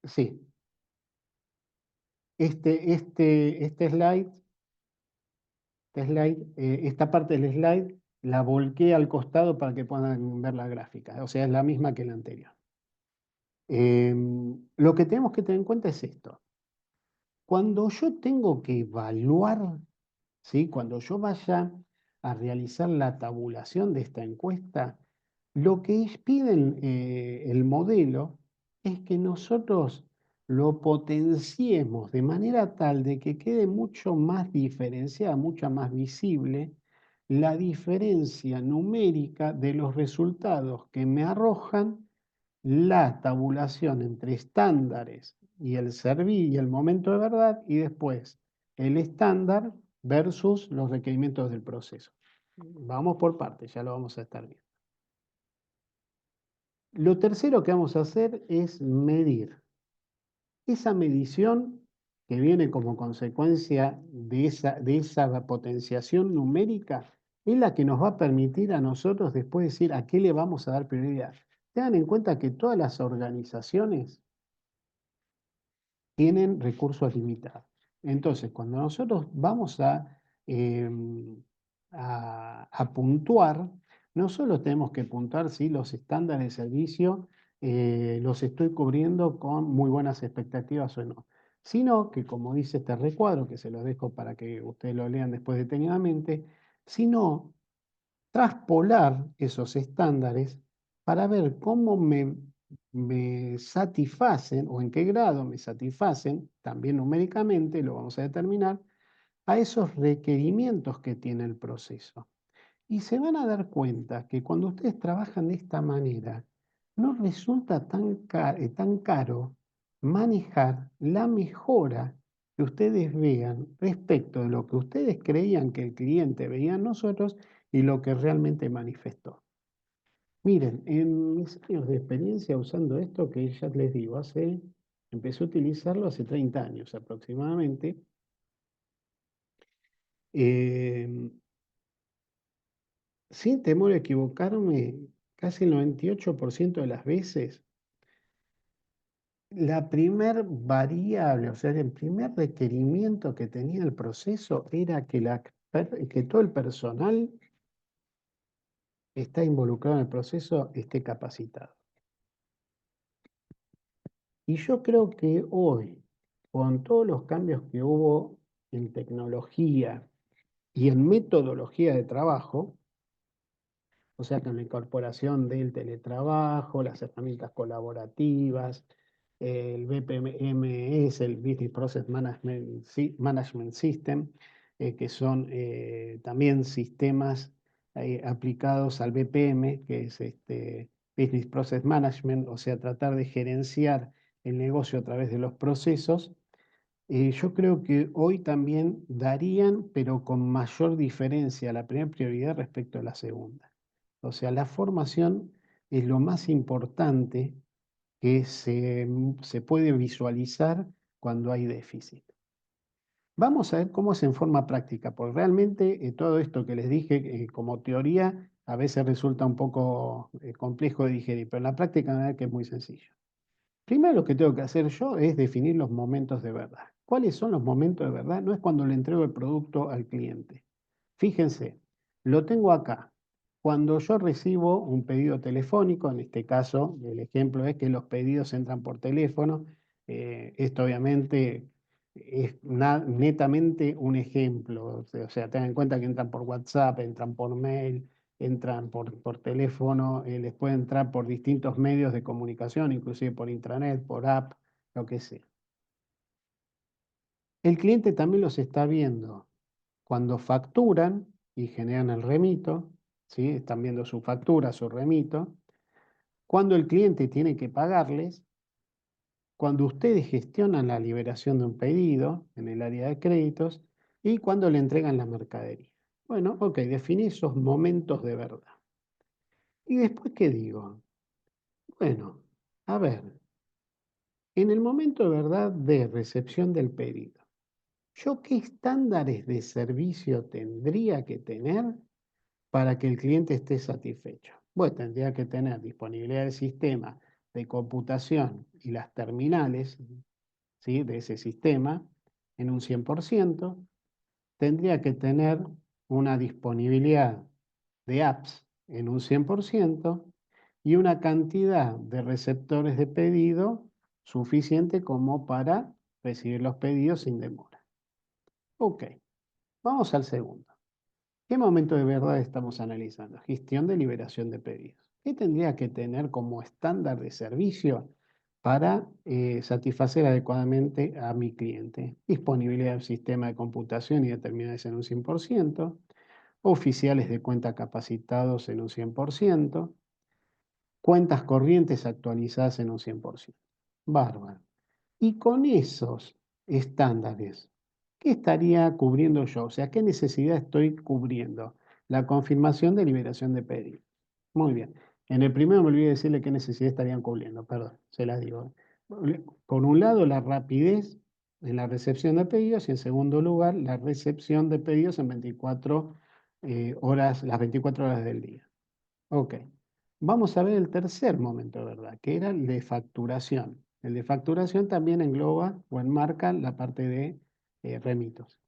sí, esta parte del slide la volqué al costado para que puedan ver la gráfica, o sea, es la misma que la anterior. Lo que tenemos que tener en cuenta es esto. Cuando yo tengo que evaluar, ¿sí? Cuando yo vaya a realizar la tabulación de esta encuesta, lo que piden el modelo es que nosotros lo potenciemos de manera tal de que quede mucho más diferenciada, mucho más visible la diferencia numérica de los resultados que me arrojan la tabulación entre estándares y y el momento de verdad, y después el estándar versus los requerimientos del proceso. Vamos por partes, ya lo vamos a estar viendo. Lo tercero que vamos a hacer es medir. Esa medición que viene como consecuencia de esa potenciación numérica es la que nos va a permitir a nosotros después decir a qué le vamos a dar prioridad. Tengan en cuenta que todas las organizaciones tienen recursos limitados. Entonces, cuando nosotros vamos a puntuar, no solo tenemos que puntuar si los estándares de servicio los estoy cubriendo con muy buenas expectativas o no, sino que, como dice este recuadro, que se los dejo para que ustedes lo lean después detenidamente, sino traspolar esos estándares para ver cómo me satisfacen o en qué grado me satisfacen, también numéricamente, lo vamos a determinar, a esos requerimientos que tiene el proceso. Y se van a dar cuenta que cuando ustedes trabajan de esta manera, no resulta tan caro manejar la mejora que ustedes vean respecto de lo que ustedes creían que el cliente veía en nosotros y lo que realmente manifestó. Miren, en mis años de experiencia usando esto, que ya les digo, empecé a utilizarlo hace 30 años aproximadamente, eh, sin temor a equivocarme, casi el 98% de las veces, la primer variable, o sea, el primer requerimiento que tenía el proceso era que todo el personal está involucrado en el proceso esté capacitado. Y yo creo que hoy, con todos los cambios que hubo en tecnología y en metodología de trabajo, o sea, con la incorporación del teletrabajo, las herramientas colaborativas, el BPMS, el Business Process Management System, que son también sistemas aplicados al BPM, que es Business Process Management, o sea, tratar de gerenciar el negocio a través de los procesos. Yo creo que hoy también darían, pero con mayor diferencia, la primera prioridad respecto a la segunda. O sea, la formación es lo más importante que se puede visualizar cuando hay déficit. Vamos a ver cómo es en forma práctica, porque realmente todo esto que les dije como teoría a veces resulta un poco complejo de digerir, pero en la práctica van a ver que es muy sencillo. Primero lo que tengo que hacer yo es definir los momentos de verdad. ¿Cuáles son los momentos de verdad? No es cuando le entrego el producto al cliente. Fíjense, lo tengo acá. Cuando yo recibo un pedido telefónico, en este caso el ejemplo es que los pedidos entran por teléfono, esto obviamente es netamente un ejemplo, o sea, tengan en cuenta que entran por WhatsApp, entran por mail, entran por teléfono, les puede entrar por distintos medios de comunicación, inclusive por intranet, por app, lo que sea. El cliente también los está viendo cuando facturan y generan el remito, ¿sí? Están viendo su factura, su remito. Cuando el cliente tiene que pagarles, cuando ustedes gestionan la liberación de un pedido en el área de créditos y cuando le entregan la mercadería. Bueno, ok, definí esos momentos de verdad. ¿Y después qué digo? Bueno, a ver, en el momento de verdad de recepción del pedido, ¿yo qué estándares de servicio tendría que tener para que el cliente esté satisfecho? Bueno, tendría que tener disponibilidad del sistema de computación y las terminales, ¿sí?, de ese sistema en un 100%. Tendría que tener una disponibilidad de apps en un 100% y una cantidad de receptores de pedido suficiente como para recibir los pedidos sin demora. Ok, vamos al segundo. ¿Qué momento de verdad estamos analizando? Gestión de liberación de pedidos. ¿Qué tendría que tener como estándar de servicio para satisfacer adecuadamente a mi cliente? Disponibilidad del sistema de computación y de terminales en un 100%, oficiales de cuenta capacitados en un 100%, cuentas corrientes actualizadas en un 100%. Bárbaro. Y con esos estándares, ¿qué estaría cubriendo yo? O sea, ¿qué necesidad estoy cubriendo? La confirmación de liberación de pedido. Muy bien. En el primero me olvidé decirle qué necesidad estarían cubriendo, perdón, se las digo. Por un lado, la rapidez en la recepción de pedidos y en segundo lugar, la recepción de pedidos en 24 horas, las 24 horas del día. Ok. Vamos a ver el tercer momento de verdad, que era el de facturación. El de facturación también engloba o enmarca la parte de remitos.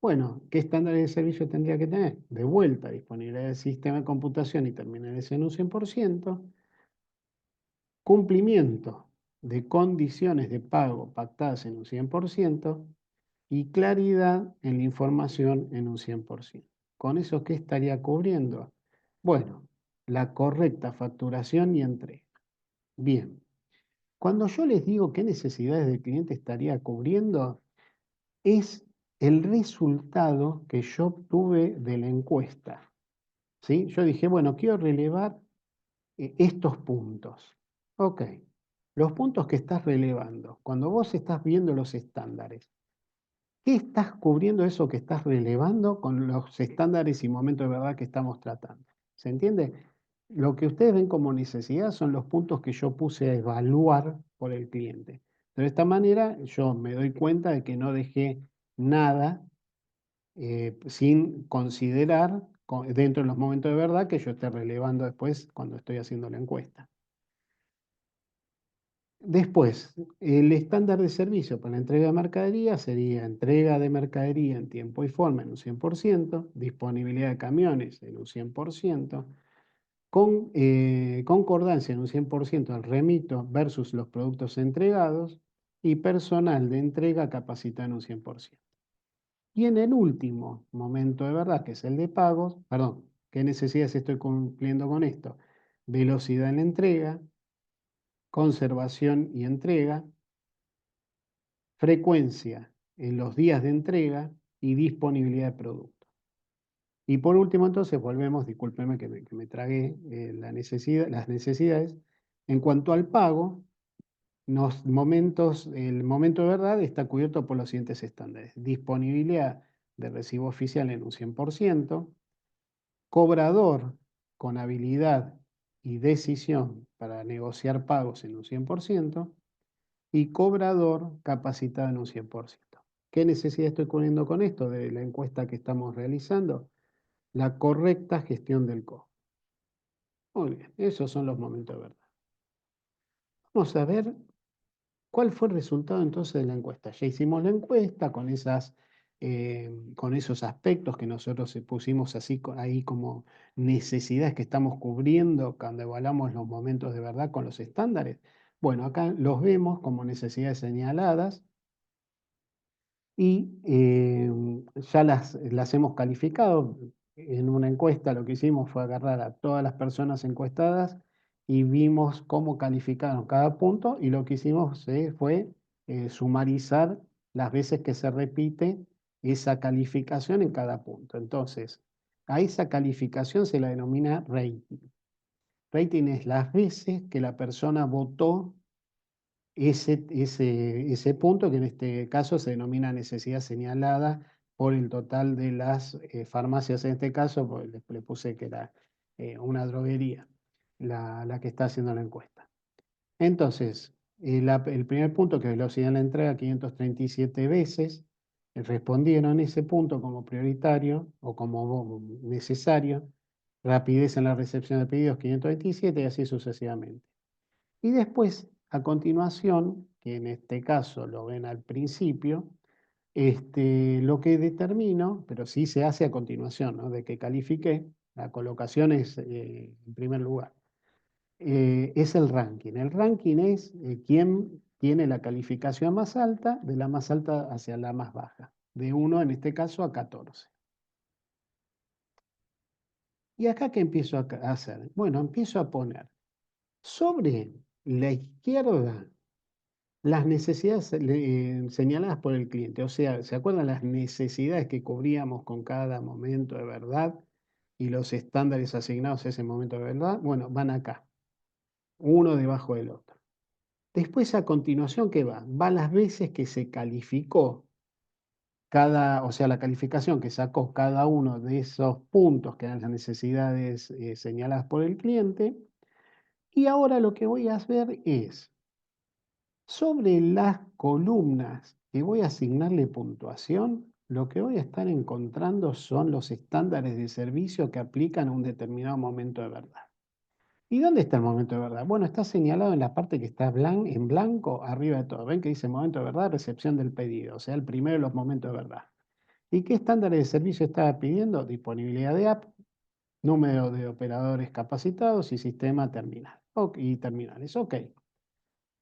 Bueno, ¿qué estándares de servicio tendría que tener? De vuelta, disponibilidad del sistema de computación y terminales en un 100%, cumplimiento de condiciones de pago pactadas en un 100% y claridad en la información en un 100%. ¿Con eso qué estaría cubriendo? Bueno, la correcta facturación y entrega. Bien, cuando yo les digo qué necesidades del cliente estaría cubriendo, es el resultado que yo obtuve de la encuesta. ¿Sí? Yo dije, bueno, quiero relevar estos puntos. Ok, los puntos que estás relevando, cuando vos estás viendo los estándares, ¿qué estás cubriendo eso que estás relevando con los estándares y momentos de verdad que estamos tratando? ¿Se entiende? Lo que ustedes ven como necesidad son los puntos que yo puse a evaluar por el cliente. De esta manera yo me doy cuenta de que no dejé nada sin considerar dentro de los momentos de verdad que yo esté relevando después cuando estoy haciendo la encuesta. Después, el estándar de servicio para la entrega de mercadería sería entrega de mercadería en tiempo y forma en un 100%, disponibilidad de camiones en un 100%, concordancia en un 100% al remito versus los productos entregados y personal de entrega capacitado en un 100%. Y en el último momento de verdad, que es el de pagos, perdón, ¿qué necesidades estoy cumpliendo con esto? Velocidad en la entrega, conservación y entrega, frecuencia en los días de entrega y disponibilidad de producto. Y por último, entonces, volvemos, discúlpeme que me tragué las necesidades. En cuanto al pago, el momento de verdad está cubierto por los siguientes estándares. Disponibilidad de recibo oficial en un 100%, cobrador con habilidad y decisión para negociar pagos en un 100%, y cobrador capacitado en un 100%. ¿Qué necesidad estoy cubriendo con esto de la encuesta que estamos realizando? La correcta gestión del costo. Muy bien, esos son los momentos de verdad. Vamos a ver cuál fue el resultado entonces de la encuesta. Ya hicimos la encuesta con esos aspectos que nosotros pusimos así ahí como necesidades que estamos cubriendo cuando evaluamos los momentos de verdad con los estándares. Bueno, acá los vemos como necesidades señaladas y ya las hemos calificado. En una encuesta lo que hicimos fue agarrar a todas las personas encuestadas y vimos cómo calificaron cada punto y lo que hicimos fue sumarizar las veces que se repite esa calificación en cada punto. Entonces, a esa calificación se la denomina rating. Rating es las veces que la persona votó ese punto, que en este caso se denomina necesidad señalada por el total de las farmacias, en este caso, pues le puse que era una droguería la que está haciendo la encuesta. Entonces, el primer punto, que es velocidad en la entrega, 537 veces, respondieron ese punto como prioritario o como necesario, rapidez en la recepción de pedidos, 527 y así sucesivamente. Y después, a continuación, que en este caso lo ven al principio, lo que determino, pero sí se hace a continuación, ¿no? De que califique, la colocación es en primer lugar, es el ranking. El ranking es quién tiene la calificación más alta, de la más alta hacia la más baja, de 1 en este caso a 14. ¿Y acá qué empiezo a hacer? Bueno, empiezo a poner sobre la izquierda las necesidades señaladas por el cliente, o sea, ¿se acuerdan las necesidades que cubríamos con cada momento de verdad y los estándares asignados a ese momento de verdad? Bueno, van acá, uno debajo del otro. Después, a continuación, ¿qué va? Va las veces que se calificó o sea, la calificación que sacó cada uno de esos puntos que eran las necesidades señaladas por el cliente. Y ahora lo que voy a hacer es sobre las columnas que voy a asignarle puntuación, lo que voy a estar encontrando son los estándares de servicio que aplican a un determinado momento de verdad. ¿Y dónde está el momento de verdad? Bueno, está señalado en la parte que está en blanco arriba de todo. Ven que dice momento de verdad, recepción del pedido, o sea, el primero de los momentos de verdad. ¿Y qué estándares de servicio estaba pidiendo? Disponibilidad de app, número de operadores capacitados y sistema terminal. Y terminales, ok.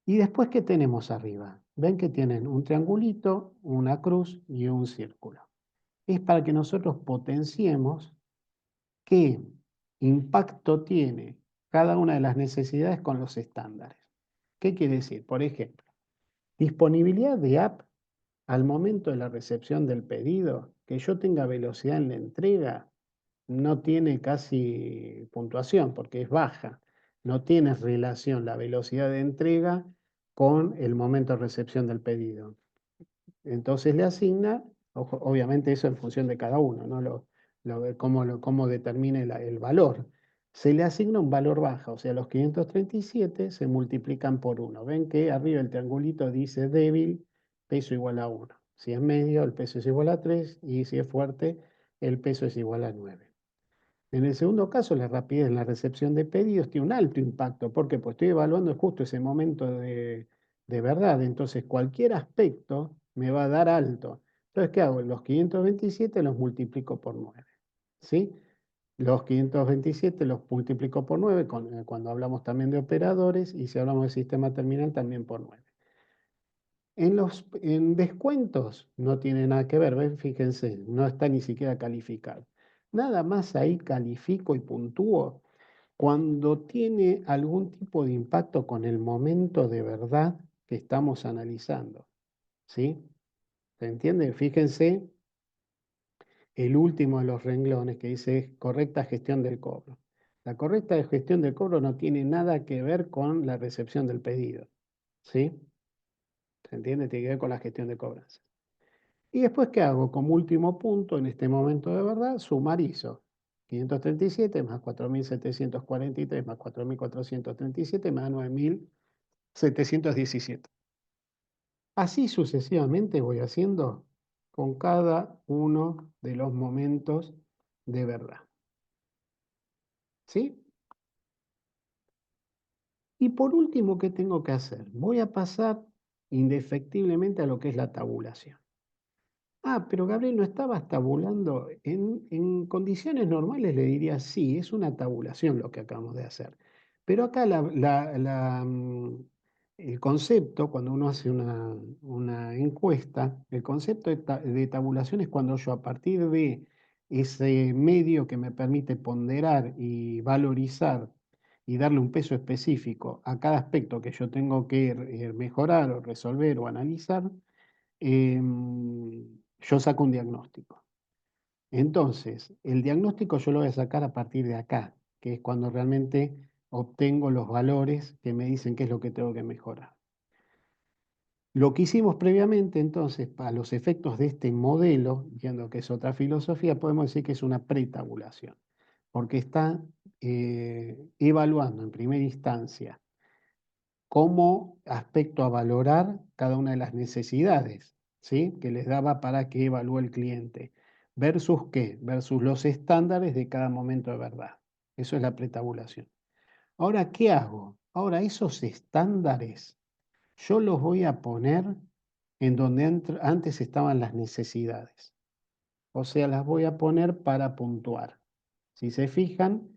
¿Y después qué tenemos arriba? Ven que tienen un triangulito, una cruz y un círculo. Es para que nosotros potenciemos qué impacto tiene cada una de las necesidades con los estándares. ¿Qué quiere decir? Por ejemplo, disponibilidad de app al momento de la recepción del pedido, que yo tenga velocidad en la entrega, no tiene casi puntuación porque es baja. No tiene relación la velocidad de entrega con el momento de recepción del pedido. Entonces le asigna, obviamente eso en función de cada uno, ¿no? Cómo determine el valor. Se le asigna un valor baja, o sea, los 537 se multiplican por 1. Ven que arriba el triangulito dice débil, peso igual a 1. Si es medio, el peso es igual a 3 y si es fuerte, el peso es igual a 9. En el segundo caso, la rapidez en la recepción de pedidos tiene un alto impacto. ¿Por qué? Pues estoy evaluando justo ese momento de verdad. Entonces, cualquier aspecto me va a dar alto. Entonces, ¿qué hago? Los 527 los multiplico por 9. ¿Sí? Los 527 los multiplico por 9 cuando hablamos también de operadores y si hablamos de sistema terminal también por 9. En descuentos no tiene nada que ver, ¿ven? Fíjense, no está ni siquiera calificado. Nada más ahí califico y puntúo cuando tiene algún tipo de impacto con el momento de verdad que estamos analizando. ¿Sí? ¿Se entiende? Fíjense el último de los renglones que dice correcta gestión del cobro. La correcta gestión del cobro no tiene nada que ver con la recepción del pedido. ¿Sí? ¿Se entiende? Tiene que ver con la gestión de cobranza. Y después, ¿qué hago? Como último punto, en este momento de verdad, sumarizo. 537 más 4.743 más 4.437 más 9.717. Así sucesivamente voy haciendo con cada uno de los momentos de verdad. ¿Sí? Y por último, ¿qué tengo que hacer? Voy a pasar indefectiblemente a lo que es la tabulación. Ah, pero Gabriel, ¿no estabas tabulando? En condiciones normales le diría sí, es una tabulación lo que acabamos de hacer. Pero acá el concepto, cuando uno hace una encuesta, el concepto de tabulación es cuando yo a partir de ese medio que me permite ponderar y valorizar y darle un peso específico a cada aspecto que yo tengo que mejorar o resolver o analizar, yo saco un diagnóstico. Entonces, el diagnóstico yo lo voy a sacar a partir de acá, que es cuando realmente obtengo los valores que me dicen qué es lo que tengo que mejorar. Lo que hicimos previamente, entonces, para los efectos de este modelo, viendo que es otra filosofía, podemos decir que es una pretabulación, porque está evaluando en primera instancia como aspecto a valorar cada una de las necesidades, ¿sí? Que les daba para que evalúe el cliente. ¿Versus qué? Versus los estándares de cada momento de verdad. Eso es la pretabulación. Ahora, ¿qué hago? Ahora, esos estándares yo los voy a poner en donde antes estaban las necesidades. O sea, las voy a poner para puntuar. Si se fijan,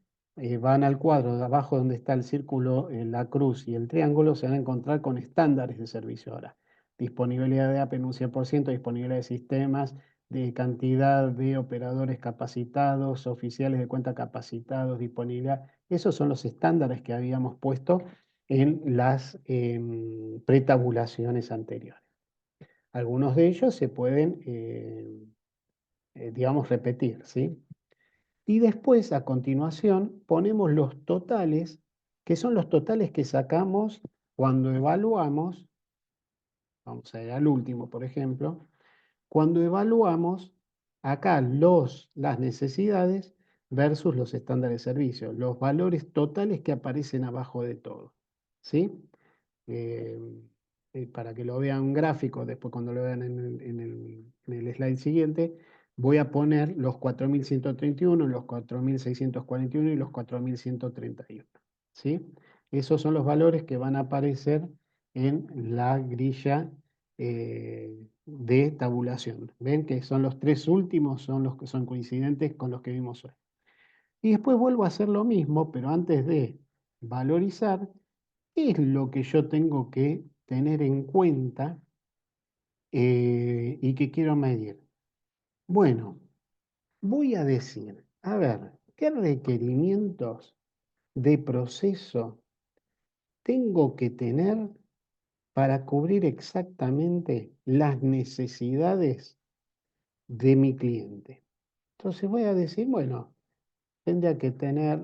van al cuadro de abajo donde está el círculo, la cruz y el triángulo, se van a encontrar con estándares de servicio ahora. Disponibilidad de app en un 100%, disponibilidad de sistemas, de cantidad de operadores capacitados, oficiales de cuenta capacitados, disponibilidad. Esos son los estándares que habíamos puesto en las pretabulaciones anteriores. Algunos de ellos se pueden, digamos, repetir, ¿sí? Y después, a continuación, ponemos los totales, que son los totales que sacamos cuando evaluamos, vamos a ir al último, por ejemplo, cuando evaluamos acá las necesidades versus los estándares de servicio, los valores totales que aparecen abajo de todo, ¿sí? eh, para que lo vean gráfico, después cuando lo vean en el slide siguiente, voy a poner los 4.131, los 4.641 y los 4.131. ¿sí? Esos son los valores que van a aparecer en la grilla de tabulación. ¿Ven que son los tres últimos, son los que son coincidentes con los que vimos hoy? Y después vuelvo a hacer lo mismo, pero antes de valorizar, ¿qué es lo que yo tengo que tener en cuenta y que quiero medir? Bueno, voy a decir, a ver, ¿qué requerimientos de proceso tengo que tener para cubrir exactamente las necesidades de mi cliente? Entonces voy a decir, bueno, tendría que tener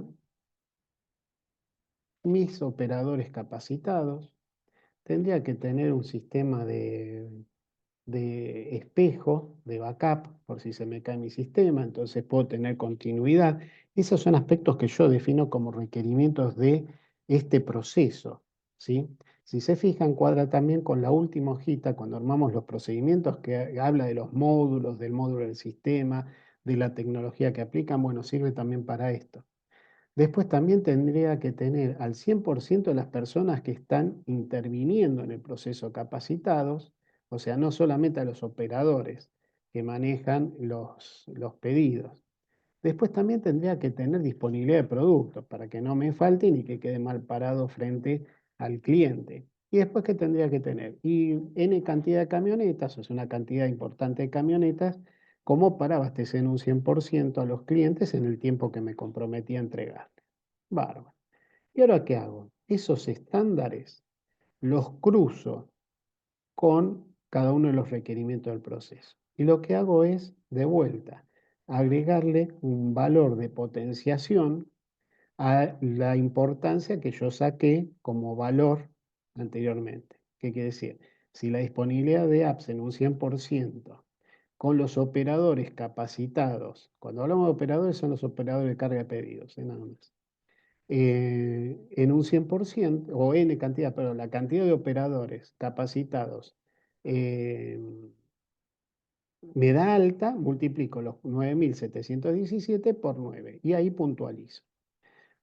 mis operadores capacitados, tendría que tener un sistema de espejo, de backup, por si se me cae mi sistema, entonces puedo tener continuidad. Esos son aspectos que yo defino como requerimientos de este proceso, ¿sí? Si se fijan, cuadra también con la última hojita, cuando armamos los procedimientos, que habla de los módulos, del módulo del sistema, de la tecnología que aplican, bueno, sirve también para esto. Después también tendría que tener al 100% de las personas que están interviniendo en el proceso capacitados, o sea, no solamente a los operadores que manejan los pedidos. Después también tendría que tener disponibilidad de productos para que no me falte ni que quede mal parado frente al cliente. Y después, ¿qué tendría que tener? Y N cantidad de camionetas, o sea, una cantidad importante de camionetas, como para abastecer en un 100% a los clientes en el tiempo que me comprometí a entregar. Bárbaro. ¿Y ahora qué hago? Esos estándares los cruzo con cada uno de los requerimientos del proceso. Y lo que hago es, de vuelta, agregarle un valor de potenciación a la importancia que yo saqué como valor anteriormente. ¿Qué quiere decir? Si la disponibilidad de apps en un 100% con los operadores capacitados, cuando hablamos de operadores son los operadores de carga de pedidos, nada más, en un 100% o N cantidad, pero la cantidad de operadores capacitados eh, me da alta, multiplico los 9.717 por 9 y ahí puntualizo.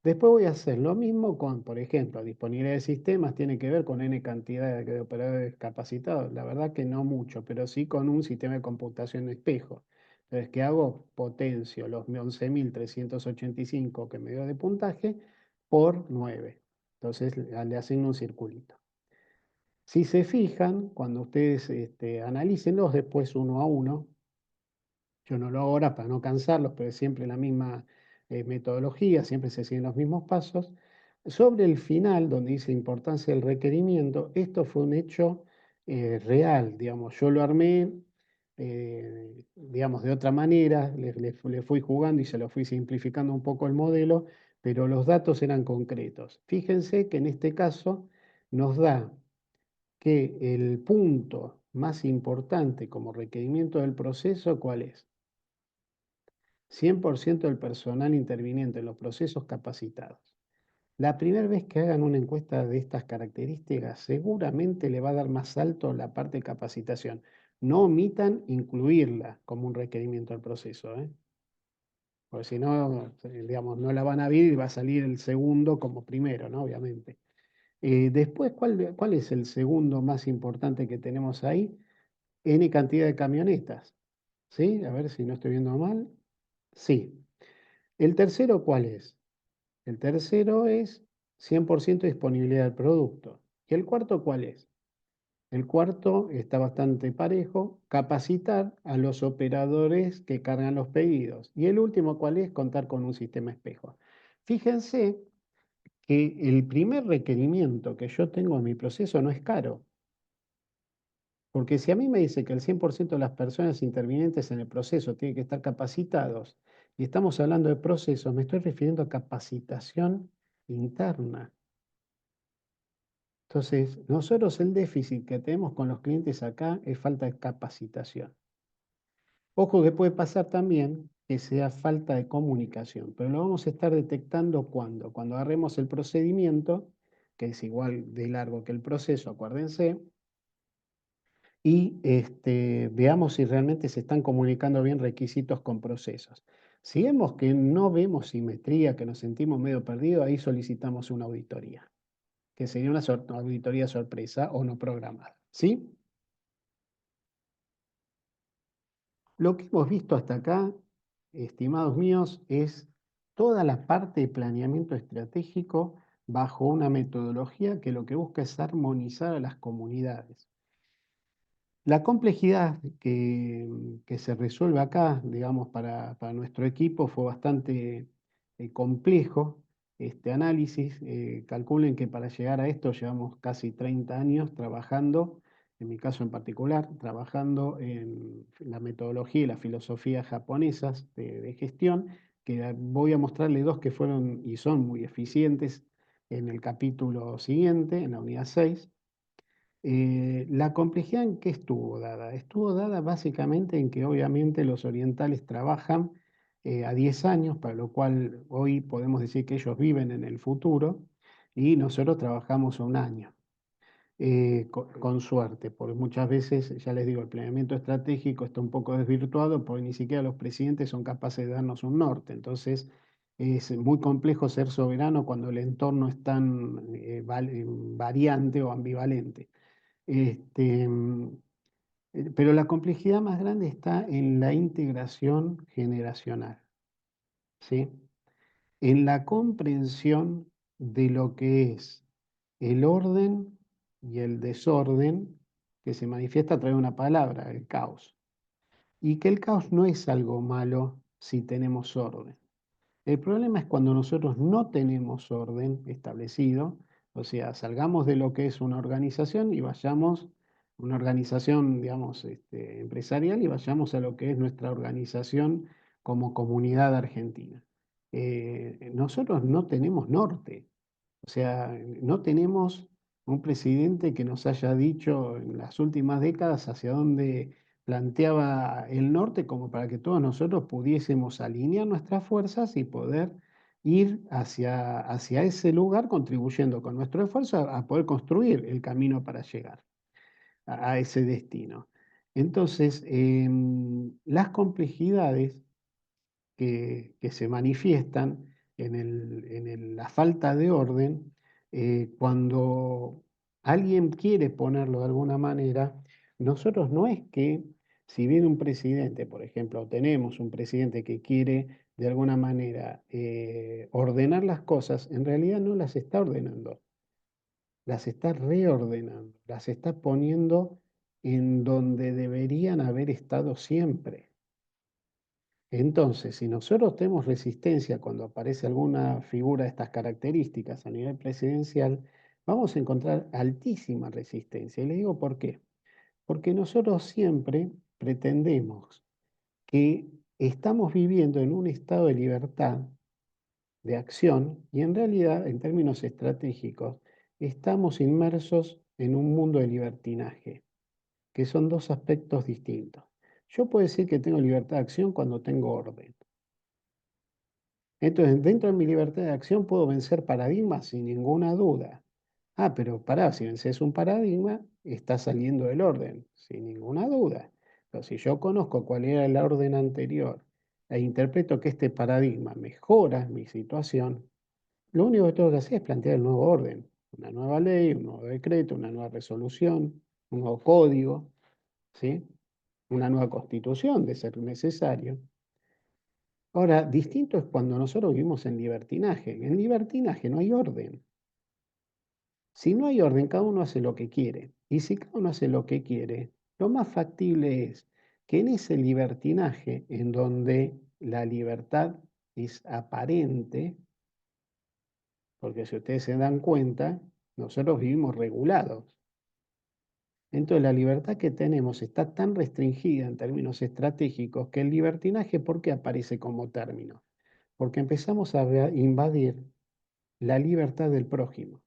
Después voy a hacer lo mismo con, por ejemplo, disponibilidad de sistemas, tiene que ver con N cantidad de operadores capacitados. La verdad que no mucho, pero sí con un sistema de computación espejo. Entonces, ¿qué hago? Potencio los 11.385 que me dio de puntaje por 9. Entonces, le asigno un circulito. Si se fijan, cuando ustedes analícenlos después uno a uno, yo no lo hago ahora para no cansarlos, pero es siempre la misma metodología, siempre se siguen los mismos pasos. Sobre el final, donde dice importancia del requerimiento, esto fue un hecho real, digamos, yo lo armé, digamos, de otra manera, le fui jugando y se lo fui simplificando un poco el modelo, pero los datos eran concretos. Fíjense que en este caso nos da que el punto más importante como requerimiento del proceso, ¿cuál es? 100% del personal interviniente en los procesos capacitados. La primera vez que hagan una encuesta de estas características, seguramente le va a dar más alto la parte de capacitación. No omitan incluirla como un requerimiento del proceso, ¿eh? Porque si no, digamos, no la van a ver y va a salir el segundo como primero, ¿no? Obviamente. Después, ¿cuál es el segundo más importante que tenemos ahí? N cantidad de camionetas, ¿sí? A ver si no estoy viendo mal. Sí. ¿El tercero cuál es? El tercero es 100% disponibilidad del producto. ¿Y el cuarto cuál es? El cuarto está bastante parejo, capacitar a los operadores que cargan los pedidos. Y el último cuál es? Contar con un sistema espejo. Fíjense que el primer requerimiento que yo tengo en mi proceso no es caro. Porque si a mí me dice que el 100% de las personas intervinientes en el proceso tienen que estar capacitados, y estamos hablando de procesos, me estoy refiriendo a capacitación interna. Entonces, nosotros el déficit que tenemos con los clientes acá es falta de capacitación. Ojo que puede pasar también que sea falta de comunicación, pero lo vamos a estar detectando cuando agarremos el procedimiento, que es igual de largo que el proceso, acuérdense, y veamos si realmente se están comunicando bien requisitos con procesos. Si vemos que no vemos simetría, que nos sentimos medio perdidos, ahí solicitamos una auditoría, que sería una auditoría sorpresa o no programada, ¿sí? Lo que hemos visto hasta acá, estimados míos, es toda la parte de planeamiento estratégico bajo una metodología que lo que busca es armonizar a las comunidades. La complejidad que se resuelve acá, digamos, para nuestro equipo fue bastante complejo este análisis. Calculen que para llegar a esto llevamos casi 30 años trabajando, en mi caso en particular, trabajando en la metodología y las filosofías japonesas de gestión, que voy a mostrarles dos que fueron y son muy eficientes en el capítulo siguiente, en la unidad 6. La complejidad en qué estuvo dada. Estuvo dada básicamente en que obviamente los orientales trabajan a 10 años, para lo cual hoy podemos decir que ellos viven en el futuro y nosotros trabajamos a un año, con suerte, porque muchas veces, ya les digo, el planeamiento estratégico está un poco desvirtuado porque ni siquiera los presidentes son capaces de darnos un norte. Entonces, es muy complejo ser soberano cuando el entorno es tan variante o ambivalente. Este, pero la complejidad más grande está en la integración generacional, ¿sí? En la comprensión de lo que es el orden y el desorden que se manifiesta a través de una palabra, el caos. Y que el caos no es algo malo si tenemos orden. El problema es cuando nosotros no tenemos orden establecido, o sea, salgamos de lo que es una organización y vayamos, una organización, digamos, empresarial y vayamos a lo que es nuestra organización como comunidad argentina. Nosotros no tenemos norte, o sea, no tenemos un presidente que nos haya dicho en las últimas décadas hacia dónde planteaba el norte como para que todos nosotros pudiésemos alinear nuestras fuerzas y poder ir hacia ese lugar contribuyendo con nuestro esfuerzo a poder construir el camino para llegar a ese destino. Entonces, las complejidades que se manifiestan la falta de orden, cuando alguien quiere ponerlo de alguna manera, nosotros no es que, si viene un presidente, por ejemplo, tenemos un presidente que quiere de alguna manera ordenar las cosas, en realidad no las está ordenando, las está reordenando, las está poniendo en donde deberían haber estado siempre. Entonces, si nosotros tenemos resistencia cuando aparece alguna figura de estas características a nivel presidencial, vamos a encontrar altísima resistencia. Y le digo por qué. Porque nosotros siempre pretendemos que estamos viviendo en un estado de libertad de acción y en realidad, en términos estratégicos, estamos inmersos en un mundo de libertinaje, que son dos aspectos distintos. Yo puedo decir que tengo libertad de acción cuando tengo orden. Entonces, dentro de mi libertad de acción puedo vencer paradigmas sin ninguna duda. Ah, pero pará, si vences un paradigma, está saliendo del orden, sin ninguna duda. Pero si yo conozco cuál era el orden anterior e interpreto que este paradigma mejora mi situación, lo único que tengo que hacer es plantear el nuevo orden, una nueva ley, un nuevo decreto, una nueva resolución, un nuevo código, ¿sí? Una nueva constitución, de ser necesario. Ahora, distinto es cuando nosotros vivimos en libertinaje. En libertinaje no hay orden. Si no hay orden, cada uno hace lo que quiere. Y si cada uno hace lo que quiere, lo más factible es que en ese libertinaje, en donde la libertad es aparente, porque si ustedes se dan cuenta, nosotros vivimos regulados. Entonces la libertad que tenemos está tan restringida en términos estratégicos que el libertinaje, ¿por qué aparece como término? Porque empezamos a invadir la libertad del prójimo.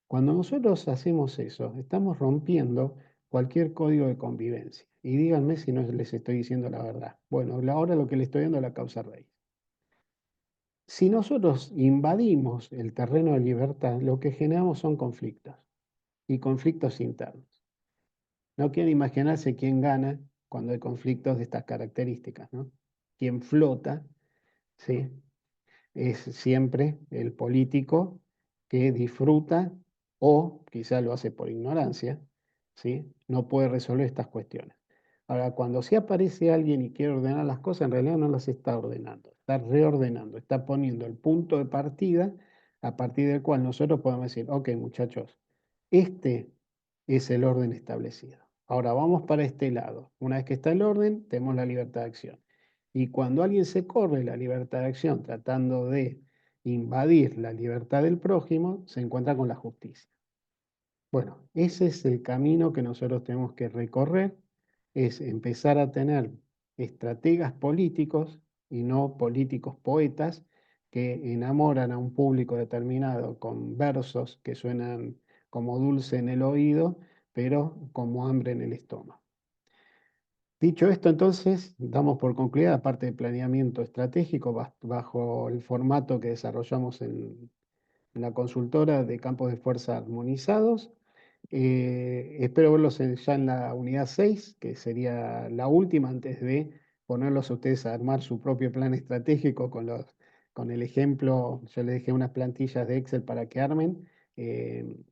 Cuando nosotros hacemos eso, estamos rompiendo cualquier código de convivencia. Y díganme si no les estoy diciendo la verdad. Bueno, ahora lo que le estoy dando es la causa raíz. Si nosotros invadimos el terreno de libertad, lo que generamos son conflictos y conflictos internos. No quieren imaginarse quién gana cuando hay conflictos de estas características, ¿no? quien flota, ¿sí? Es siempre el político que disfruta o quizá lo hace por ignorancia, ¿sí? No puede resolver estas cuestiones. Ahora, cuando sí aparece alguien y quiere ordenar las cosas, en realidad no las está ordenando, está reordenando, está poniendo el punto de partida a partir del cual nosotros podemos decir, ok, muchachos, este es el orden establecido. Ahora vamos para este lado. Una vez que está el orden, tenemos la libertad de acción. Y cuando alguien se corre la libertad de acción tratando de invadir la libertad del prójimo, se encuentra con la justicia. Bueno, ese es el camino que nosotros tenemos que recorrer, es empezar a tener estrategas políticos y no políticos poetas que enamoran a un público determinado con versos que suenan como dulce en el oído, pero como hambre en el estómago. Dicho esto, entonces, damos por concluida la parte de planeamiento estratégico bajo el formato que desarrollamos en la consultora de campos de fuerza armonizados. Espero verlos ya en la unidad 6, que sería la última antes de ponerlos a ustedes a armar su propio plan estratégico con el ejemplo. Yo les dejé unas plantillas de Excel para que armen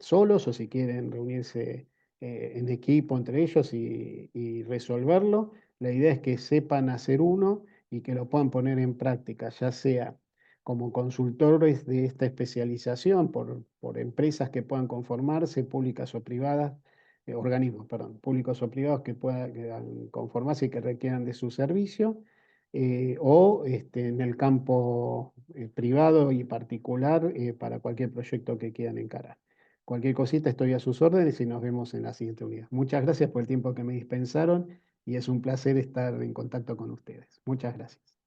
solos o si quieren reunirse en equipo entre ellos y resolverlo. La idea es que sepan hacer uno y que lo puedan poner en práctica, ya sea como consultores de esta especialización por empresas que puedan conformarse, públicas o privadas, organismos, perdón, públicos o privados que puedan conformarse y que requieran de su servicio, o en el campo privado y particular para cualquier proyecto que quieran encarar. Cualquier cosita estoy a sus órdenes y nos vemos en la siguiente unidad. Muchas gracias por el tiempo que me dispensaron y es un placer estar en contacto con ustedes. Muchas gracias.